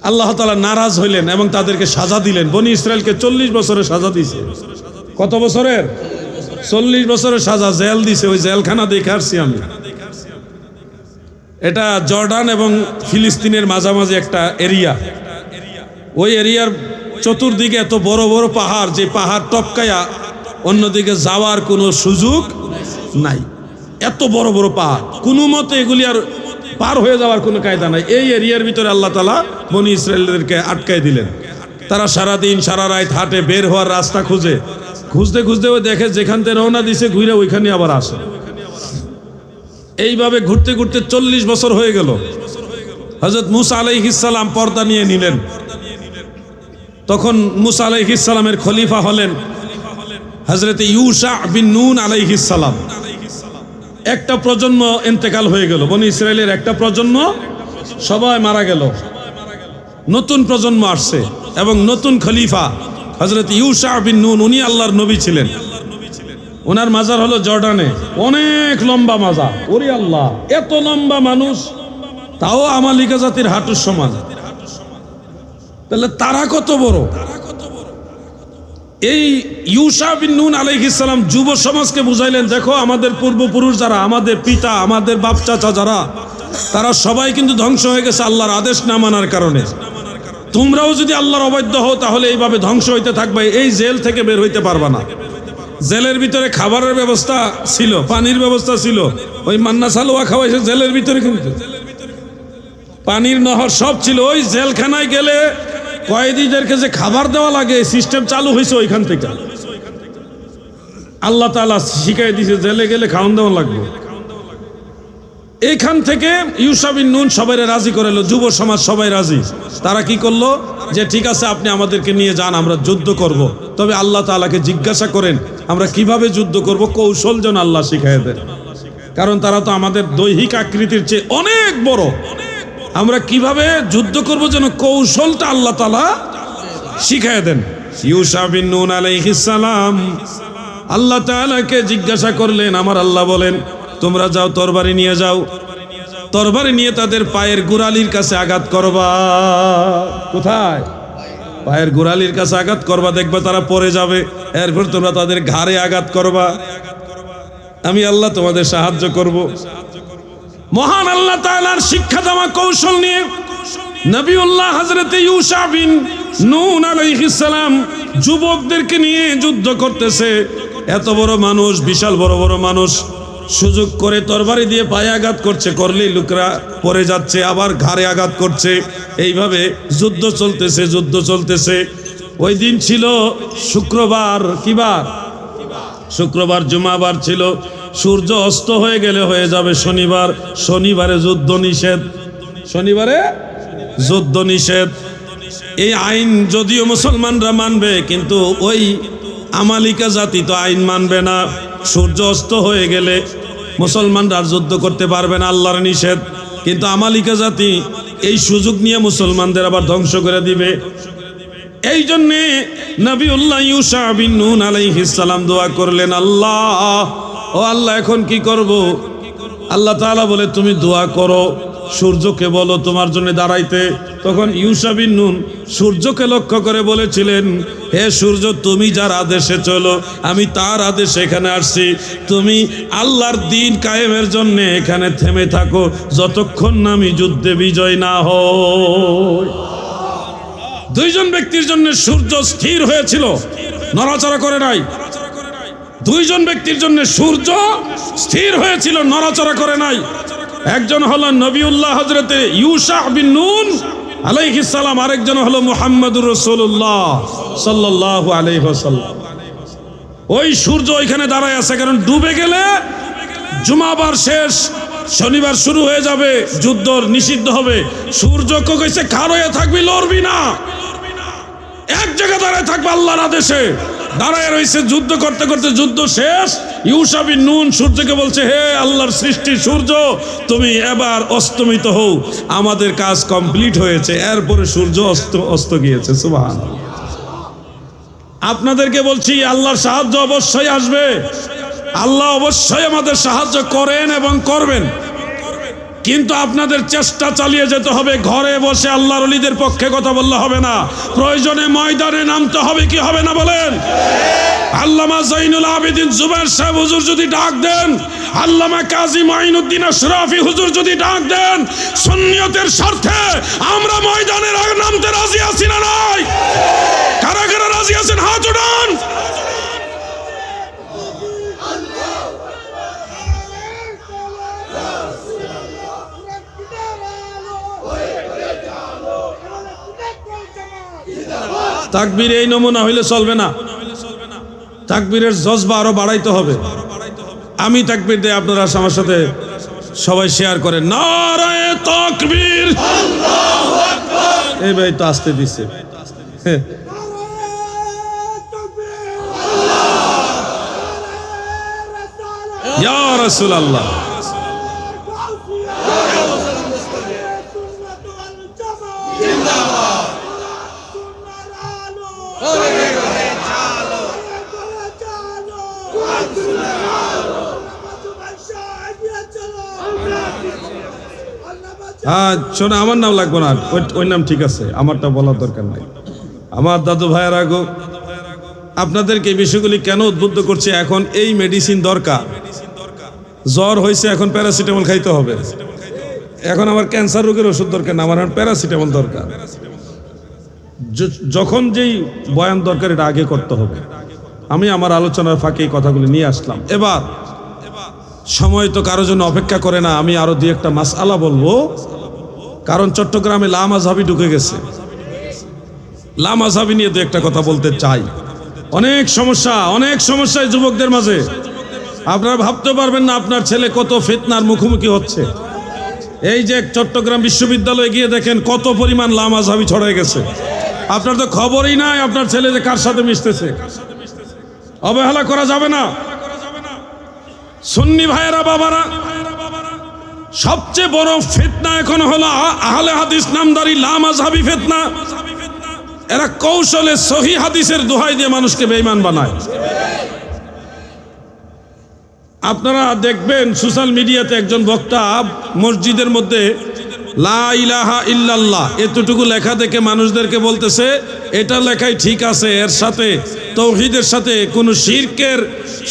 আল্লাহ তাআলা নারাজ হইলেন এবং তাদেরকে সাজা দিলেন। বনি ইসরায়েলকে 40 বছরের সাজা দিছে। কত বছরের? 40 বছরের সাজা, জেল দিছে। ওই জেলখানা দেখে আসছি আমি। এটা জর্ডান এবং ফিলিস্তিনের মাঝামাঝি একটা এরিয়া। ওই এরিয়ার চতুর্দিকে এত বড় বড় পাহাড়, যে পাহাড় টপকায়া অন্যদিকে যাওয়ার কোনো সুযোগ নাই। এত বড় বড় পাহাড়, কোনো মতে এগুলি আর পার হয়ে যাওয়ার কোনো কায়দা নাই। এই এরিয়ার ভিতরে আল্লাহ তাআলা বনি ইসরায়েলদেরকে আটকায় দিলেন। তারা সারাদিন সারা রাত হাঁটে, বের হওয়ার রাস্তা খুঁজতে ওই দেখে যেখান থেকে রওনা দিছে ঘুরে ওইখানে আবার আসে। এইভাবে ঘুরতে 40 বছর হয়ে গেল। হযরত মূসা আলাইহিস সালাম পর্দা নিয়ে নিলেন। তখন মূসা আলাইহিস সালামের খলিফা হলেন হযরত ইউশা বিন নুন আলাইহিস সালাম। একটা প্রজন্ম ইন্তেকাল হয়ে গেল, বনি ইসরায়েলের একটা প্রজন্ম সবাই মারা গেল। নতুন প্রজন্ম আসছে এবং নতুন খলিফা হযরত ইউশা বিন নুন, উনি আল্লাহর নবী ছিলেন। ওনার মাজার হলো জর্ডানে, অনেক লম্বা মাজার। ওরে আল্লাহ, এত লম্বা মানুষ, তাও আমালিকা জাতির হাঁটুর সমান। তাহলে তারা কত বড়? এই ইউশা বিন নুন আলাইহিস সালাম যুব সমাজকে বুঝাইলেন, দেখো আমাদের পূর্বপুরুষ যারা, আমাদের পিতা, আমাদের বাপ চাচা যারা, তারা সবাই কিন্তু ধ্বংস হয়ে গেছে আল্লাহর আদেশ না মানার কারণে। তোমরাও যদি আল্লাহর অবাধ্য হও তাহলে এইভাবে ধ্বংস হইতে থাকবে, এই জেল থেকে বের হইতে পারবা না। জেলের ভিতরে খাবারের ব্যবস্থা ছিল, পানির ব্যবস্থা ছিল, ওই মান্না সালোয়া খাওয়াইছে জেলের ভিতরে, কিন্তু পানির নহর সব ছিল। ওই জেলখানায় গেলে কয়েদিদেরকে যে খাবার দেওয়া লাগে, সিস্টেম চালু হয়েছে ওইখান থেকে। আল্লাহ তাআলা শিখাই দিয়েছে, জেলে গেলে খাওয়ান দেওয়া লাগবে। এইখান থেকে ইউশা বিন নুন সবাই রাজি করালো, যুব সমাজ সবাই রাজি। তারা কি করলো, যে ঠিক আছে আপনি আমাদেরকে নিয়ে যান, আমরা যুদ্ধ করব। তবে আল্লাহ তাআলাকে জিজ্ঞাসা করেন আমরা কিভাবে যুদ্ধ করব, কৌশল যেন আল্লাহ শিখাই দেন। কারণ তারা তো আমাদের দৈহিক আকৃতির চেয়ে অনেক বড়। আমরা কিভাবে যুদ্ধ করব যেন কৌশলটা আল্লাহ তাআলা শিখাই দেন। ইউশা বিন নুন আলাইহিস সালাম আল্লাহ তাআলাকে জিজ্ঞাসা করলেন। আমার আল্লাহ বলেন, তোমরা যাও, তরবারি নিয়ে যাও, তরবারি নিয়ে তাদের পায়ের গোড়ালির কাছে আঘাত করবা। কোথায়? পায়ের গোড়ালির কাছে আঘাত করবা, দেখবা তারা পড়ে যাবে। এরপর তোমরা তাদের ঘাড়ে আঘাত করবা, আমি আল্লাহ তোমাদের সাহায্য করব। মহান আল্লাহ তাআলার শিক্ষা দেওয়া কৌশল নিয়ে নবিউল্লাহ হযরত ইউশা বিন নুন আলাইহিস সালাম যুবকদেরকে নিয়ে যুদ্ধ করতেছে। এত বড় মানুষ, বিশাল বড় বড় মানুষ, সুযোগ করে তরবারি দিয়ে পায়ে আঘাত করছে, করলেই লোকরা পড়ে যাচ্ছে, আবার ঘাড়ে আঘাত করছে। এইভাবে যুদ্ধ চলতেছে। ওই দিন ছিল শুক্রবার। কি বার? শুক্রবার, জুমাবার ছিল। সূর্য অস্ত হয়ে গেলে হয়ে যাবে শনিবার। শনিবারে যুদ্ধ নিষেধ। শনিবারে যুদ্ধ নিষেধ। এই আইন যদিও মুসলমানরা মানবে, কিন্তু ওই আমালিকা জাতি তো আইন মানবে না। সূর্য অস্ত হয়ে গেলে মুসলমানরা আর যুদ্ধ করতে পারবে না, আল্লাহর নিষেধ। কিন্তু আমালিকা জাতি এই সুযোগ নিয়ে মুসলমানদের আবার ধ্বংস করে দিবে। এই জন্যে নবিউল্লাহ ইউশা বিন নুন আলাইহিস সালাম দোয়া করলেন, আল্লাহ, ও আল্লাহ, এখন কি করব? আল্লাহ তাআলা বলে, তুমি দোয়া করো, সূর্যকে বলো তোমার জন্য দাঁড়াইতে। তখন ইউশা বিন নুন সূর্যকে লক্ষ্য করে বলেছিলেন, হে সূর্য, তুমি যার আদেশে চলো, আমি তার আদেশে এখানে আসছি। তুমি আল্লাহর দ্বীন কায়েমের জন্য এখানে থেমে থাকো, যতক্ষণ না আমি যুদ্ধে বিজয় না হই। দুইজন ব্যক্তির জন্য সূর্য স্থির হয়েছিল, নড়াচড়া করে নাই। দুইজন ব্যক্তির জন্য সূর্য স্থির হয়েছিল, নড়াচড়া করে নাই। একজন হলো নবিউল্লাহ হযরতে ইউশা বিন নুন আলাইহিস সালাম, আরেকজন হলো মুহাম্মদুর রাসূলুল্লাহ সাল্লাল্লাহু আলাইহি ওয়াসাল্লাম। ওই সূর্য ওইখানে দাঁড়ায় আছে, কারণ ডুবে গেলে জুমাবার শেষ, শনিবার শুরু হয়ে যাবে, যুদ্ধ নিষিদ্ধ হবে। সূর্যকে কইছে, খাড়ায় থাকবি, লড়বি না, এক জায়গায় দাঁড়ায় থাকবে আল্লাহর আদেশে। দাঁড়ায় রয়েছে, যুদ্ধ করতে করতে যুদ্ধ শেষ। ইউশা বিন নুন সূর্যকে বলছে, হে আল্লাহর সৃষ্টি সূর্য, তুমি এবার অস্তমিত হও, আমাদের কাজ কমপ্লিট হয়েছে। এরপরে সূর্য অস্ত গিয়েছে। সুবহানাল্লাহ। আপনাদেরকে বলছি, আল্লাহর সাহায্য অবশ্যই আসবে। আল্লাহ অবশ্যই আমাদের সাহায্য করেন এবং করবেন, কিন্তু আপনাদের চেষ্টা চালিয়ে যেতে হবে। ঘরে বসে আল্লাহর ওলিদের পক্ষে কথা বললে হবে না, প্রয়োজনে ময়দানে নামতে হবে। কি হবে না বলেন? আল্লামা জৈনুল আবেদিন জুবায়ের সাহেব হুজুর যদি ডাক দেন, আল্লামা কাজী মাইনুদ্দিন আশরাফি হুজুর যদি ডাক দেন, সুন্নিয়তের স্বার্থে আমরা ময়দানে নামতে রাজি আছি না নাই? কারা কারা রাজি আছেন হাত উঠান। তাকবীর এই নমুনা হইলে চলবে না, তাকবীরের জজবা আরো বাড়াইতে হবে। আমি তাকবীর দেই, আপনারা আমার সাথে সবাই শেয়ার করেন, নারায়ে তাকবীর, আল্লাহু আকবার। এই ভাই তো আসতে দিচ্ছে, ইয়া রাসূলুল্লাহ। শোনা, আমার নাম লাগবে না, ওই নাম ঠিক আছে, আমারটা বলার দরকার নাই। আমার দাদু ভাইয়েরা গো, আপনাদেরকে এই বিষয়গুলি কেন উদ্বুদ্ধ করছে? এখন এই মেডিসিন দরকার। জ্বর হয়েছে, এখন প্যারাসিটামল খাইতে হবে। এখন আমার ক্যান্সার রোগের ওষুধ দরকার না, আমার এখন প্যারাসিটামল দরকার। যখন যেই বয়ান দরকার, এটা আগে করতে হবে। আমি আমার আলোচনার ফাঁকে এই কথাগুলি নিয়ে আসলাম। এবার সময় তো কারোর জন্য অপেক্ষা করে না, আমি আরো দুই একটা মাসআলা বলবো, কারণ চট্টগ্রামে লামাযহাবি ঢুকে গেছে। লামাযহাবি নিয়ে দু একটা কথা বলতে চাই। অনেক সমস্যায় যুবকদের মাঝে। আপনারা ভাবতে পারবেন না আপনার ছেলে কত ফিতনার মুখোমুখি হচ্ছে। এই যে চট্টগ্রাম বিশ্ববিদ্যালয়ে গিয়ে দেখেন কত পরিমাণ লামাযহাবি ছড়ায় গেছে। আপনার তো খবরই নাই আপনার ছেলে যে কার সাথে মিশতেছে। অবহেলা করা যাবে না। সুন্নি ভাইয়েরা, বাবারা, সবচেয়ে বড় ফিতনা এখন হলো আহলে হাদিস নামদারি লামাযহাবি ফিতনা। এরা কৌশলে সহিহ হাদিসের দোহাই দিয়ে মানুষকে বেঈমান বানায়। আপনারা দেখবেন সোশ্যাল মিডিয়াতে একজন বক্তা মসজিদের মধ্যে লা ইলাহা ইল্লাল্লাহ এতটুকু লেখা দেখে মানুষদেরকে বলতেছে, এটা লেখাই ঠিক আছে, এর সাথে তাওহীদের সাথে কোনো শিরকের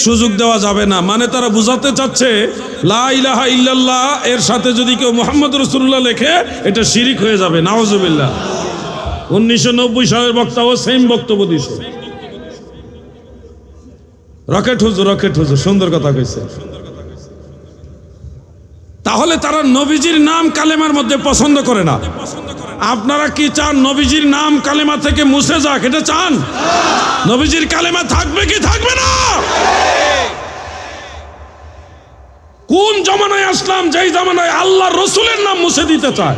সুযোগ দেওয়া যাবে না। মানে তারা বুঝাতে চাচ্ছে লা ইলাহা ইল্লাল্লাহ এর সাথে যদি কেউ মুহাম্মদ রাসূলুল্লাহ লেখে, এটা শিরিক হয়ে যাবে। নাউজুবিল্লাহ। 1990 সালের বক্তাও সেম বক্তব্য দিয়েছে। রকেট হুজুর সুন্দর কথা কইছে। তাহলে তারা নবীজির নাম কালেমার মধ্যে পছন্দ করে না। আপনারা কি চান নবীজির নাম কালেমা থেকে মুছে যাক? এটা চান? নবীজির কালেমা থাকবে কি থাকবে না? কোন জামানায় আসলাম যেই জামানায় আল্লাহর রাসূলের নাম মুছে দিতে চায়?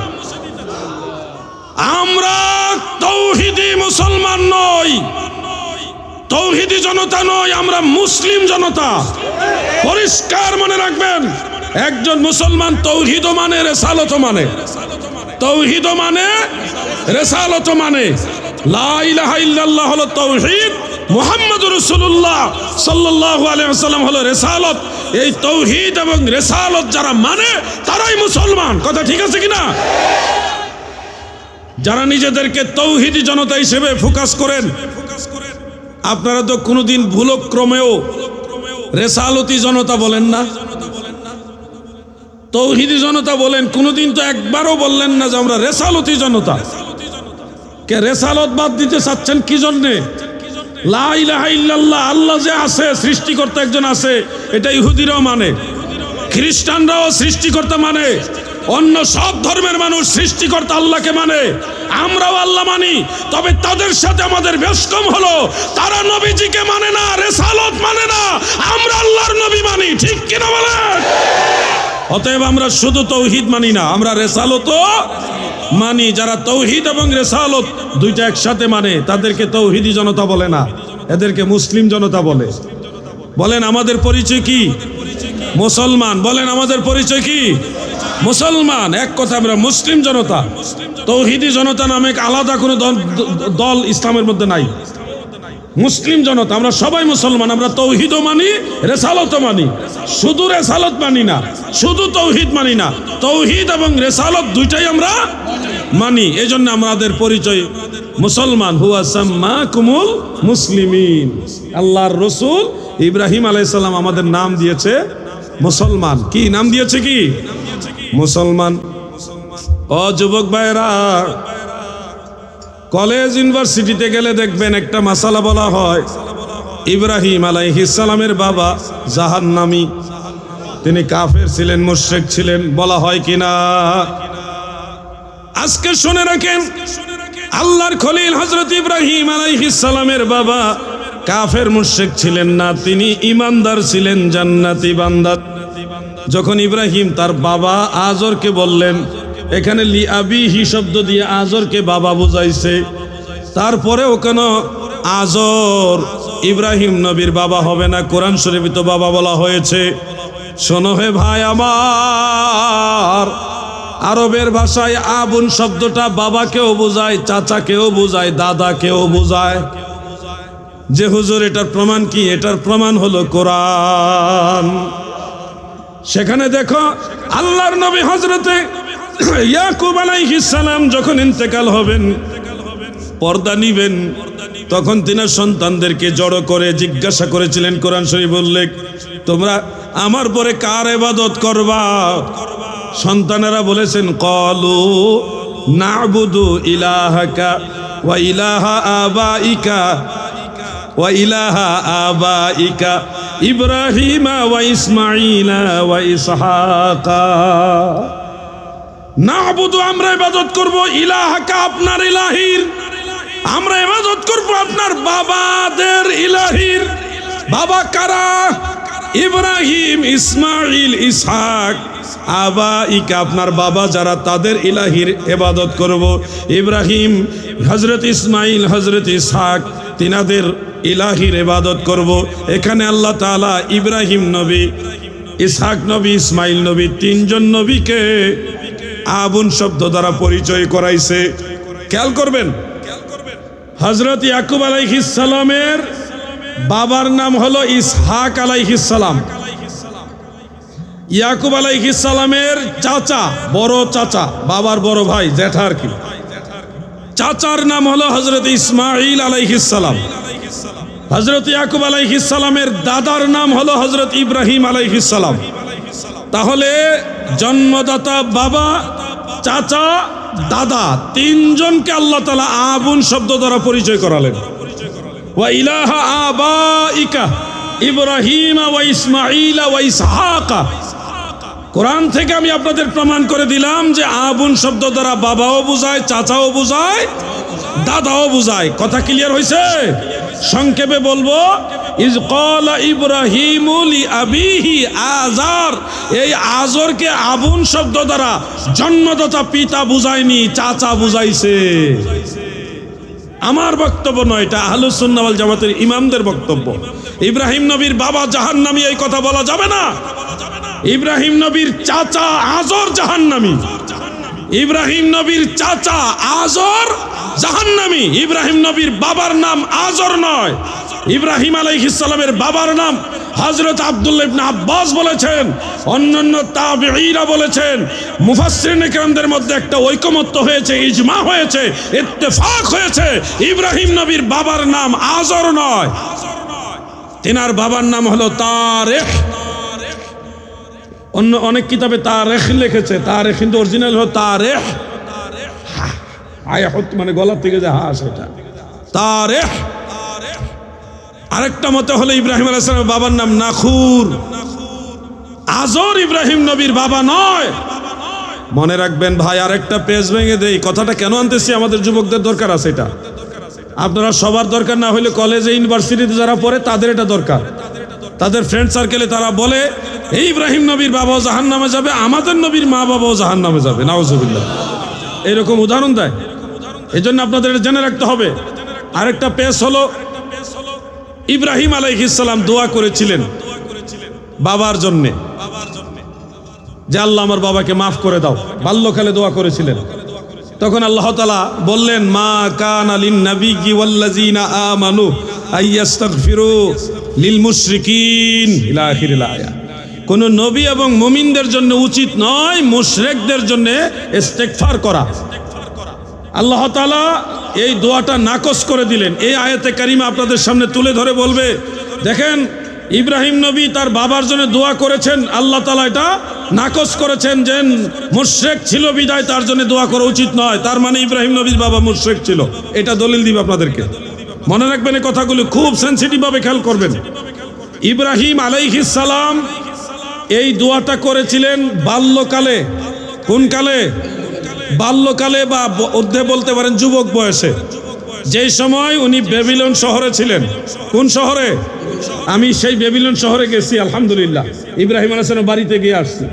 আমরা তাওহীদি মুসলমান নই, তাওহীদি জনতা নই, আমরা মুসলিম জনতা। পরিষ্কার মনে রাখবেন, একজন মুসলমান তাওহীদ মানে রিসালাত মানে, তাওহীদ মানে রিসালাত মানে। লা ইলাহা ইল্লাল্লাহ হলো তাওহীদ, মুহাম্মদুর রাসূলুল্লাহ সাল্লাল্লাহু আলাইহি ওয়াসাল্লাম হলো রিসালাত। এই তাওহীদ এবং রিসালাত যারা মানে তারাই মুসলমান। কথা ঠিক আছে কিনা? যারা নিজেদেরকে তাওহীদি জনতা হিসেবে ফোকাস করেন, আপনারা তো কোনোদিন ভুলক্রমেও রেসালতি জনতা বলেন না, তাওহীদি জনতা বলেন। কোনোদিন তো একবারও বললেন না যে আমরা রেসালতি জনতা। কে রেসালত বাদ দিতে চাচ্ছেন কি জন্যে? লা ইলাহা ইল্লাল্লাহ, আল্লাহ যে আছে, সৃষ্টিকর্তা একজন আছে, এটা ইহুদিরাও মানে, খ্রিস্টানরাও সৃষ্টিকর্তা মানে, অন্য সব ধর্মের মানুষ সৃষ্টিকর্তা আল্লাহকে মানে, আমরাও আল্লাহ মানি। তবে তাদের সাথে আমাদের বেশ কম হলো, তারা নবীজিকে মানে না, রেসালত মানে না, আমরা আল্লাহর নবী মানি। ঠিক কিনা বলেন? অতএব আমরা শুধু তাওহীদ মানি না, আমরা রেসালতও মানি। যারা তাওহীদ এবং রেসালত দুইটা একসাথে মানে তাদেরকে তাওহীদি জনতা বলে না, এদেরকে মুসলিম জনতা বলে। বলেন আমাদের পরিচয় কি? মুসলমান। বলেন আমাদের পরিচয় কি? মুসলমান। এক কথা, আমরা মুসলিম জনতা। তাওহীদি জনতা নামে আলাদা কোনো দল ইসলামের মধ্যে নাই। মুসলিম জনতা, আমরা সবাই মুসলমান। আমরা তাওহীদও মানি, রেসালতও মানি। শুধু রেসালত মানি না, শুধু তাওহীদ মানি না, তাওহীদ এবং রেসালত দুইটাই আমরা মানি। এই জন্য আমাদের পরিচয় মুসলমান। হুয়া সাম্মাকুমুল মুসলিমিন। আল্লাহর রসুল ইব্রাহিম আলাইহিস সালাম আমাদের নাম দিয়েছে মুসলমান। কি নাম দিয়েছে? কি? মুসলমান। ও যুবক ভাইরা, কলেজ ইউনিভার্সিটিতে গেলে দেখবেন একটা মাসালা বলা হয়, ইব্রাহিম আলাইহিস সালামের বাবা জাহান্নামী, তিনি কাফের ছিলেন, মুশরিক ছিলেন। বলা হয় কিনা? আজকে শুনে রাখেন, আল্লাহর খলিল হযরত ইব্রাহিম আলাইহিস সালামের বাবা কাফের মুশরিক ছিলেন না, তিনি ঈমানদার ছিলেন, জান্নাতি বান্দা। যখন ইব্রাহিম তার বাবা আজরকে বললেন, এখানে লি আবিহি শব্দ দিয়ে আজরকে বাবা বুঝাইছে, তারপরেও কেন আজর ইব্রাহিম নবীর বাবা হবে না? কোরআন শরীফে তো বাবা বলা হয়েছে। শোনো হে ভাই আমার, আরবের ভাষায় আবুন শব্দটা বাবাকেও বোঝায়, চাচাকেও বোঝায়, দাদাকেও বোঝায়। যে হুজুর এটার প্রমাণ কি? এটার প্রমাণ হলো কোরআন। সেখানে দেখো আল্লাহর নবী হযরতে ইয়াকুব আলাইহিস সালাম যখন ইন্তেকাল হবেন, পর্দা নিবেন, তখন তিনি সন্তানদেরকে জড়ো করে জিজ্ঞাসা করেছিলেন। কোরআন শরীফ উল্লেখ, তোমরা আমার পরে কার ইবাদত করবা? সন্তানেরা বলেছেন, ক্বালু না'বুদু ইলাহাকা ওয়া ইলাহা আবাইকা ওয়া ইলাহা আবাইকা ইব্রাহিমা ওয়া ইসমাঈলা ওয়া ইসহাকা। না'বুদু, আমরা ইবাদত করব, ইলাহাকা, আপনার ইলাহির, আমরা ইবাদত করব আপনার বাবাদের ইলাহির। বাবা কারা? ইব্রাহিম, ইসমাঈল, ইসহাক। আবাইকা, আপনার বাবা যারা, তাদের ইলাহির ইবাদত করব। ইব্রাহিম, হযরত ইসমাঈল, হযরত ইসহাক, তিনাদের ইলাহির ইবাদত করব। এখানে আল্লাহ তাআলা ইব্রাহিম নবী, ইসহাক নবী, ইসমাঈল নবী, তিনজন নবীকে আবুন শব্দ দ্বারা পরিচয় করাইছে। খেয়াল করবেন, হযরত ইয়াকুব আলাইহিস সালামের বাবার নাম হলো ইসহাক আলাইহিস সালাম। ইয়াকুব আলাইহিস সালামের চাচা, বড় চাচা, বাবার বড় ভাই, জ্যাঠা আর কি, চাচার নাম হলো হযরত ইসমাঈল আলাইহিস সালাম। হযরত ইয়াকুব আলাইহিস সালামের দাদার নাম হলো হযরত ইব্রাহিম আলাইহিস সালাম। তাহলে জন্মদাতা বাবা, চাচা, দাদা, তিনজনকে আল্লাহ তাআলা আবুন শব্দ দ্বারা পরিচয় করালেন। ওয়া ইলাহা আবাইকা ইব্রাহিমা ওয়া ইসমাঈলা ওয়া ইসহাকা। কোরআন থেকে আমি আপনাদের প্রমাণ করে দিলাম যে আবুন শব্দ দ্বারা বাবাও বোঝায়, চাচাও বোঝায়, দাদাও বোঝায়। কথা ক্লিয়ার হয়েছে? সংক্ষেপে বলবো, ইজ ক্বালা ইব্রাহিমু লি আবিহি আজার, এই আজরকে আবুন শব্দ দ্বারা জন্মদাতা পিতা বুঝায়নি, চাচা বুঝাইছে। আমার বক্তব্য নয়, এটা আহলুস সুন্নাহ ওয়াল জামাতের ইমামদের বক্তব্য। ইব্রাহিম নবীর বাবা জাহান্নামী, এই কথা বলা যাবে না। ইব্রাহিম নবীর চাচা আজর জাহান্নামী, ইব্রাহিম নবীর চাচা আজর জাহান্নামী। ইব্রাহিম নবীর বাবার নাম আজর নয়, ইব্রাহিম আলাইহিস সালামের বাবার নাম হযরত আব্দুল্লাহ ইবনে আব্বাস বলেছেন, অন্যান্য তাবেঈরা বলেছেন। মুফাসসিরিন কিরামদের মধ্যে একটা ঐকমত্য হয়েছে, ইজমা হয়েছে, ইত্তেফাক হয়েছে, ইব্রাহিম নবীর বাবার নাম আজর নয়, তিনার বাবার নাম হলো তারেখ। অন্য অনেক কিতাবে তারেখ লিখেছে, তারেখ কিন্তু অরিজিনাল হলো তারেখ, আয়াত মানে গলা থেকে যে হা সেটা তারেখ। আরেকটা মতে হলো ইব্রাহিম আলাইহিস সালামের বাবার নাম নাখুর। আজর ইব্রাহিম নবীর বাবা নয়। মনে রাখবেন ভাই, আরেকটা পেজ ভেঙে দেই। কথাটা কেন আনতেছি, আমাদের যুবকদের দরকার আছে এটা। আপনারা সবার দরকার না হলে কলেজে ইউনিভার্সিটিতে যারা পড়ে তাদের এটা দরকার। তাদের ফ্রেন্ড সার্কেলে তারা বলে এই ইব্রাহিম নবীর বাবাও জাহান্নামে যাবে, আমাদের নবীর মা বাবাও জাহান্নামে যাবে, নাউজুবিল্লাহ। এরকম উদাহরণ দেয়। এই জন্য আপনাদের এটা জেনে রাখতে হবে। আরেকটা পেজ হলো ইব্রাহিম আলাইহিস সালাম দোয়া করেছিলেন বাবার জন্য, যে আল্লাহ আমার বাবাকে মাফ করে দাও। বাল্যকালে দোয়া করেছিলেন। তখন আল্লাহ তাআলা বললেন, মা কানা লিন নাবিয়্যি ওয়াল্লাযিনা আমানু আইয়াস্তাগফিরু লিল মুশরিকিন ইলা আখিরিল আয়া। কোন নবী এবং মুমিনদের জন্য উচিত নয় মুশরিকদের জন্য ইস্তেগফার করা। আল্লাহ তাআলা এই দোয়াটা নাকচ করে দিলেন। এই আয়াতে কারিমা আপনাদের সামনে তুলে ধরে বলবে, দেখেন ইব্রাহিম নবী তার বাবার জন্য দোয়া করেছেন, আল্লাহ তাআলা এটা নাকচ করেছেন যে মুশরিক ছিল বিদায় তার জন্য দোয়া করা উচিত নয়। তার মানে ইব্রাহিম নবীর বাবা মুশরিক ছিল। এটা দলিল দিব আপনাদেরকে, মনে রাখবেন এই কথাগুলো খুব সেনসিটিভ ভাবে খেয়াল করবেন। ইব্রাহিম আলাইহিস সালাম এই দোয়াটা করেছিলেন বাল্যকালে। কোন কালে? বাল্যকালে, বা অর্ধে বলতে পারেন যুবক বয়সে, যেই সময় উনি বেবিলন শহরে ছিলেন। কোন শহরে? আমি সেই বেবিলন শহরে গেছি আলহামদুলিল্লাহ, ইব্রাহিম আলাইহিস সালামের বাড়িতে গিয়ে আসছি।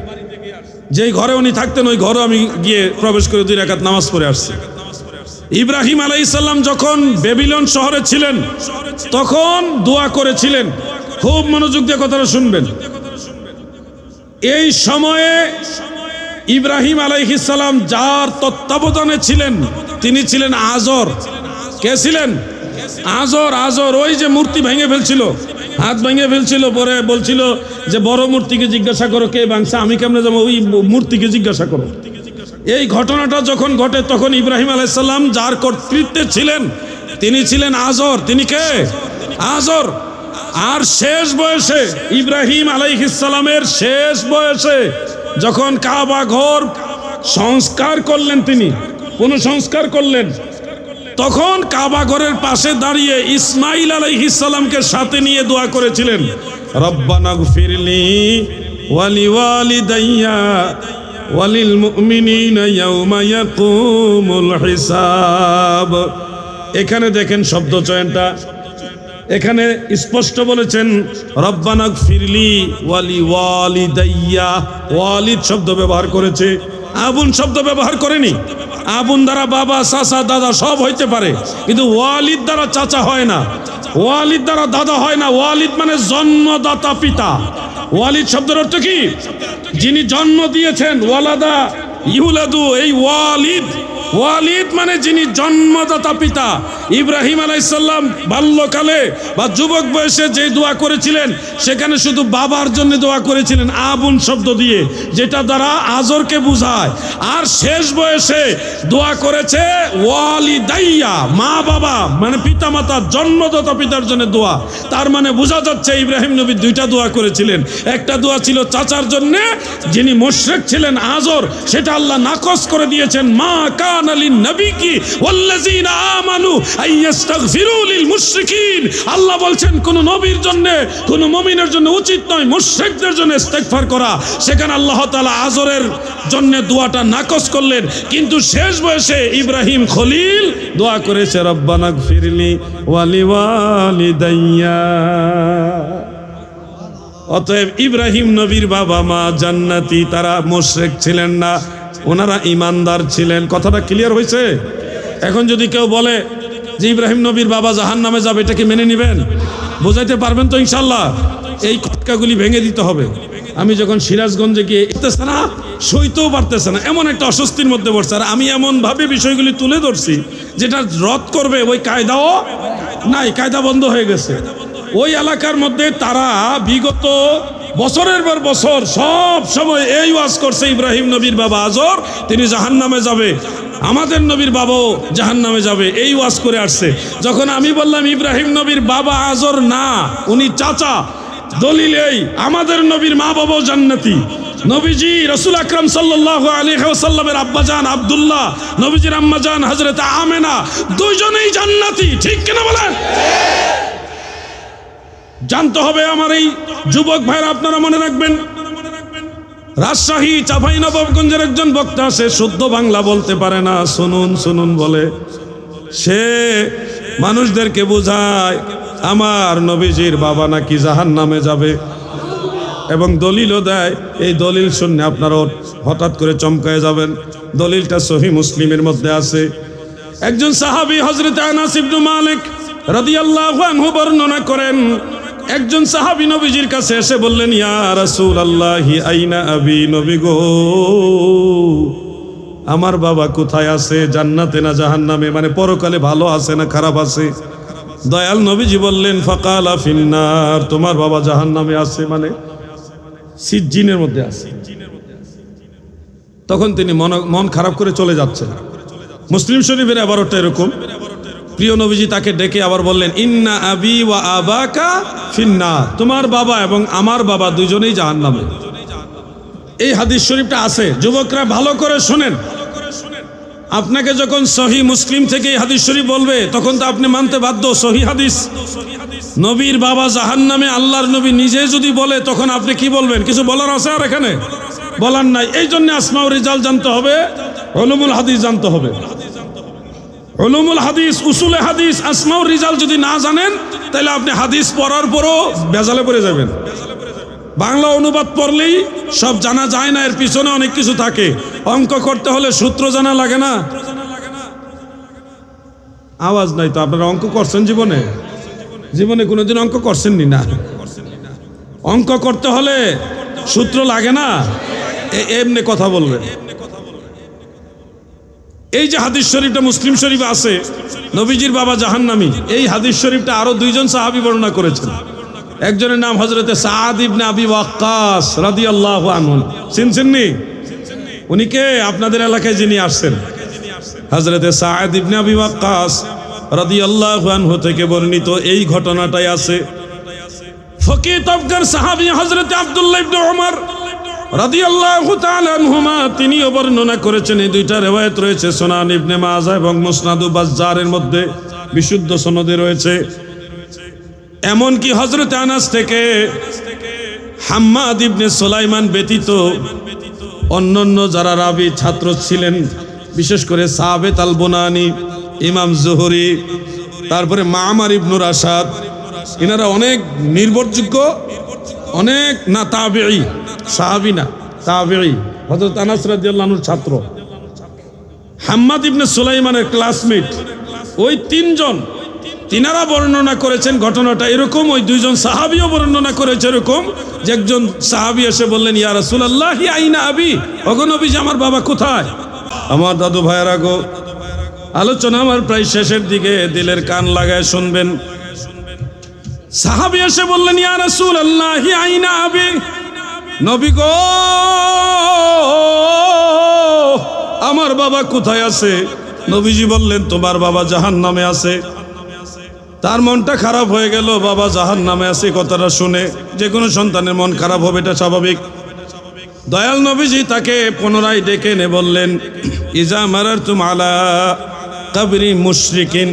যেই ঘরে উনি থাকতেন ওই ঘরে আমি গিয়ে প্রবেশ করে 2 রাকাত নামাজ পড়ে আসছি। ইব্রাহিম আলাইহিস সালাম যখন বেবিলন শহরে ছিলেন তখন দোয়া করেছিলেন। খুব মনোযোগ দিয়ে কথাটা শুনবেন। এই সময়ে ইব্রাহিম আলাইহিস সালাম যার তত্ত্বাবধানে ছিলেন তিনি ছিলেন আজর। কে ছিলেন? আজর। আজর ওই যে মূর্তি ভেঙে ফেলছিল, হাত ভেঙে ফেলছিল, পরে বলছিল যে বড় মূর্তিকে জিজ্ঞাসা করো কে ভাঙছে, আমি কেমনে যাবো, ওই মূর্তিকে জিজ্ঞাসা করো। এই ঘটনাটা যখন ঘটে তখন ইব্রাহিম আলাইহিস সালাম যার কর্তৃত্বে ছিলেন তিনি ছিলেন আজর। তিনি কে? আজর। আর শেষ বয়সে ইব্রাহিম আলাইহিস সালামের শেষ বয়সে যখন কাবা ঘর সংস্কার করলেন, তিনি পুনঃসংস্কার করলেন, তখন কাবা ঘরের পাশে দাঁড়িয়ে ইসমাইল আলাইহিস সালামকে সাথে নিয়ে দোয়া করেছিলেন, রব্বানা গফিরলি ওয়ালি ওয়ালিদাইয়া ওয়ালিল মুমিনিনা ইয়াউমা ইয়াকুমুল হিসাব। এখানে দেখেন শব্দ চয়নটা, এখানে স্পষ্ট বলেছেন রব্বানা গফিরলি ওয়ালি ওয়ালিদাইয়া। ওয়ালিদ শব্দ ব্যবহার করেছে, আবুন শব্দ ব্যবহার করেনি। আবুন দ্বারা বাবা, চাচা, দাদা সব হইতে পারে, কিন্তু ওয়ালিদ দ্বারা চাচা হয় না, ওয়ালিদ দ্বারা দাদা হয় না। ওয়ালিদ মানে জন্মদাতা পিতা। ওয়ালিদ শব্দের অর্থ কি? যিনি জন্ম দিয়েছেন। ওয়ালাদা ইউলাদু, এই ওয়ালিদ। ওয়ালিদ মানে যিনি জন্মদাতা পিতা। ইব্রাহিম আলাইহিস সালাম বাল্যকালে বা যুবক বয়সে যে দোয়া করেছিলেন সেখানে শুধু বাবার জন্য দোয়া করেছিলেন আবুন শব্দ দিয়ে, যেটা দ্বারা আজরকে বোঝায়। আর শেষ বয়সে দোয়া করেছে ওয়ালিদাইয়া, মা বাবা মানে পিতা মাতা, জন্মদাতা পিতার জন্য দোয়া। তার মানে বোঝা যাচ্ছে ইব্রাহিম নবী 2টা দোয়া করেছিলেন। একটা দোয়া ছিল চাচার জন্য যিনি মুশরিক ছিলেন আজর, সেটা আল্লাহ নাকচ করে দিয়েছেন। মা কানা লিন নাবিয়্যি ওয়াল্লাযিনা আমানু আইয়াস্তাগফিরু লিল মুশরিকিন। আল্লাহ বলছেন কোন নবীর জন্য, কোন মুমিনের জন্য উচিত নয় মুশরিকদের জন্য ইস্তেগফার করা। সেখানে আল্লাহ তাআলা আজরের জন্য দোয়াটা নাকচ করলেন, কিন্তু শেষ বয়সে ইব্রাহিম খলিল দোয়া করেছে রব্বানা গফিরলি ওয়ালি ওয়ালিদাইয়া। অতএব ইব্রাহিম নবীর বাবা মা জান্নাতি, তারা মুশরিক ছিলেন না, ওনারা ইমানদার ছিলেন। কথাটা ক্লিয়ার হয়েছে? এখন যদি কেউ বলে যে ইব্রাহিম নবীর বাবা জাহান্নামে যাবে, এটা কি মেনে নেবেন? বোঝাইতে পারবেন তো ইনশাল্লাহ? এই খটকাগুলি ভেঙে দিতে হবে। আমি যখন সিরাজগঞ্জে গিয়ে সইতেও পারতেছে না, এমন একটা অস্বস্তির মধ্যে পড়ছে। আর আমি এমনভাবে বিষয়গুলি তুলে ধরছি যেটা রদ করবে ওই কায়দাও নাই, কায়দা বন্ধ হয়ে গেছে। ওই এলাকার মধ্যে তারা বিগত বছরের পর বছর সব সময় এই ওয়াজ করছে, ইব্রাহিম নবীর বাবা আজর তিনি জাহান্নামে যাবে, আমাদের নবীর বাবাও জাহান্নামে যাবে, এই ওয়াজ করে আসছে। যখন আমি বললাম ইব্রাহিম নবীর বাবা আজর না, উনি চাচা, দলিল এই আমাদের নবীর মা বাবাও জান্নাতি। নবীজি রাসূল আকরাম সাল্লাল্লাহু আলাইহি ওয়াসাল্লামের আব্বাজান আব্দুল্লাহ, নবীজির আম্মাজান হযরত আমেনা দুইজনেই জান্নাতি, ঠিক কিনা বলেন? জানতে হবে আমার এই যুবক ভাইরা, আপনারা মনে রাখবেন, রাজশাহী চাঁপাইনবাবগঞ্জের একজন বক্তা আছে, শুদ্ধ বাংলা বলতে পারে না, শুনুন শুনুন বলে। সে মানুষদেরকে বোঝায় আমার নবীজির বাবা নাকি জাহান্নামে যাবে এবং দলিলও দেয়। এই দলিল শুনে আপনারা হঠাৎ করে চমকায় যাবেন। দলিলটা সহিহ মুসলিমের মধ্যে আছে। একজন সাহাবী হযরত আনাস ইবনে মালিক রাদিয়াল্লাহু আনহু বর্ণনা করেন, একজন সাহাবী নবীজির কাছে এসে বললেন, ইয়া রাসূলুল্লাহি আইনা আবি, নবী গো আমার বাবা কোথায় আছে, জান্নাতে না জাহান্নামে, মানে পরকালে ভালো আছে না খারাপ আছে? দয়াল নবীজি বললেন, ফাকালা ফিন্নার, তোমার বাবা জাহান্নামে আছে, মানে সিজ্জিনের মধ্যে আছে। তখন তিনি মন খারাপ করে চলে যাচ্ছেন। মুসলিম শরীফের আবারটা এরকম, প্রিয় নবীজি তাকে ডেকে আবার বললেন, ইন্না আবি ওয়া আবাকা ফিন্নার, তোমার বাবা এবং আমার বাবা দুজনেই জাহান্নামে। এই হাদিস শরীফটা আছে, যুবকরা ভালো করে শুনেন। আপনাকে যখন সহিহ মুসলিম থেকে এই হাদিস শরীফ বলবে তখন তো আপনি মানতে বাধ্য সহিহ হাদিস। নবীর বাবা জাহান্নামে আল্লাহর নবী নিজে যদি বলে তখন আপনি কি বলবেন? কিছু বলার আছে আর এখানে? বলার নাই। এই জন্য আসমাউর রিজাল জানতে হবে, উলুমুল হাদিস জানতে হবে। উলুমুল হাদিস, উসুলে হাদিস, আসমাউর রিজাল যদি না জানেন তাহলে আপনি হাদিস পড়ার পরও বেজালে পড়ে যাবেন। বাংলা অনুবাদ পড়লেই সব জানা যায় না, এর পিছনে অনেক কিছু থাকে। অঙ্ক করতে হলে সূত্র জানা লাগে না? আওয়াজ নাই তো, আপনারা অঙ্ক করছেন জীবনে? জীবনে কোনোদিন অঙ্ক করছেননি না? অঙ্ক করতে হলে সূত্র লাগে না, এমনি কথা বলবেন। এই যে হাদিস শরীফটা মুসলিম শরীফে আছে, নবীজির বাবা জাহান্নামী, এই হাদিস শরীফটা আরো দুইজন সাহাবী বর্ণনা করেছেন। একজনের নাম হযরতে সাদ ইবনে আবি ওয়াক্কাস রাদিয়াল্লাহু আনহু, চিনছেননি? উনি কে? আপনাদের এলাকায় যিনি আসছেন, হযরতে সাদ ইবনে আবি ওয়াক্কাস রাদিয়াল্লাহু আনহু থেকে বর্ণিত এই ঘটনাটাই আছে। ফকিহ তবকার সাহাবী হযরতে আব্দুল্লাহ ইবনে ওমর রাদিয়াল্লাহু তাআলা আনহুমা, তিনিও বর্ণনা করেছেন। এই দুইটা riwayat রয়েছে সুনান ইবনে মাজাহ এবং মুসনাদ বাজ্জারের মধ্যে, বিশুদ্ধ সনদে রয়েছে। এমনকি হযরত আনাস থেকে হাম্মাদ ইবনে সুলাইমান ব্যতীত অন্যান্য যারা রাবি ছাত্র ছিলেন, বিশেষ করে সাবেত আল বুনানি, ইমাম জুহরি, তারপরে মামার ইবনুর রাশাদ, এনারা অনেক নির্ভরযোগ্য, অনেক না তাবেঈ, সাহাবী না তাবেঈ, হযরত আনাস রাদিয়াল্লাহু আনহুর ছাত্র, হাম্মাদ ইবনে সুলাইমানের ক্লাসমেট, ওই তিনজন, তিনারা বর্ণনা করেছেন ঘটনাটা এরকম। ওই দুইজন সাহাবীও বর্ণনা করেছে এরকম যে একজন সাহাবী এসে বললেন, ইয়া রাসূলুল্লাহি আইনা আবি, ওগো নবীজি আমার বাবা কোথায়? আমার দাদু ভাইয়েরা গো, আলোচনা আমার প্রায় শেষের দিকে, দিলের কান লাগায় শুনবেন। সাহাবী এসে বললেন, ইয়া রাসূলুল্লাহি আইনা আবি, নবী গো আমার বাবা কোথায় আছে? নবীজি বললেন, তোমার বাবা জাহান্নামে আছে। তার মনটা খারাপ হয়ে গেল, বাবা জাহান্নামে আছে কথাটা শুনে। যে কোনো সন্তানের মন খারাপ হবে, এটা স্বাভাবিক। দয়াল নবীজি তাকে পুনরায় ডেকে এনে বললেন, ইজা মারারতুম আলা কবরি মুশরিকিন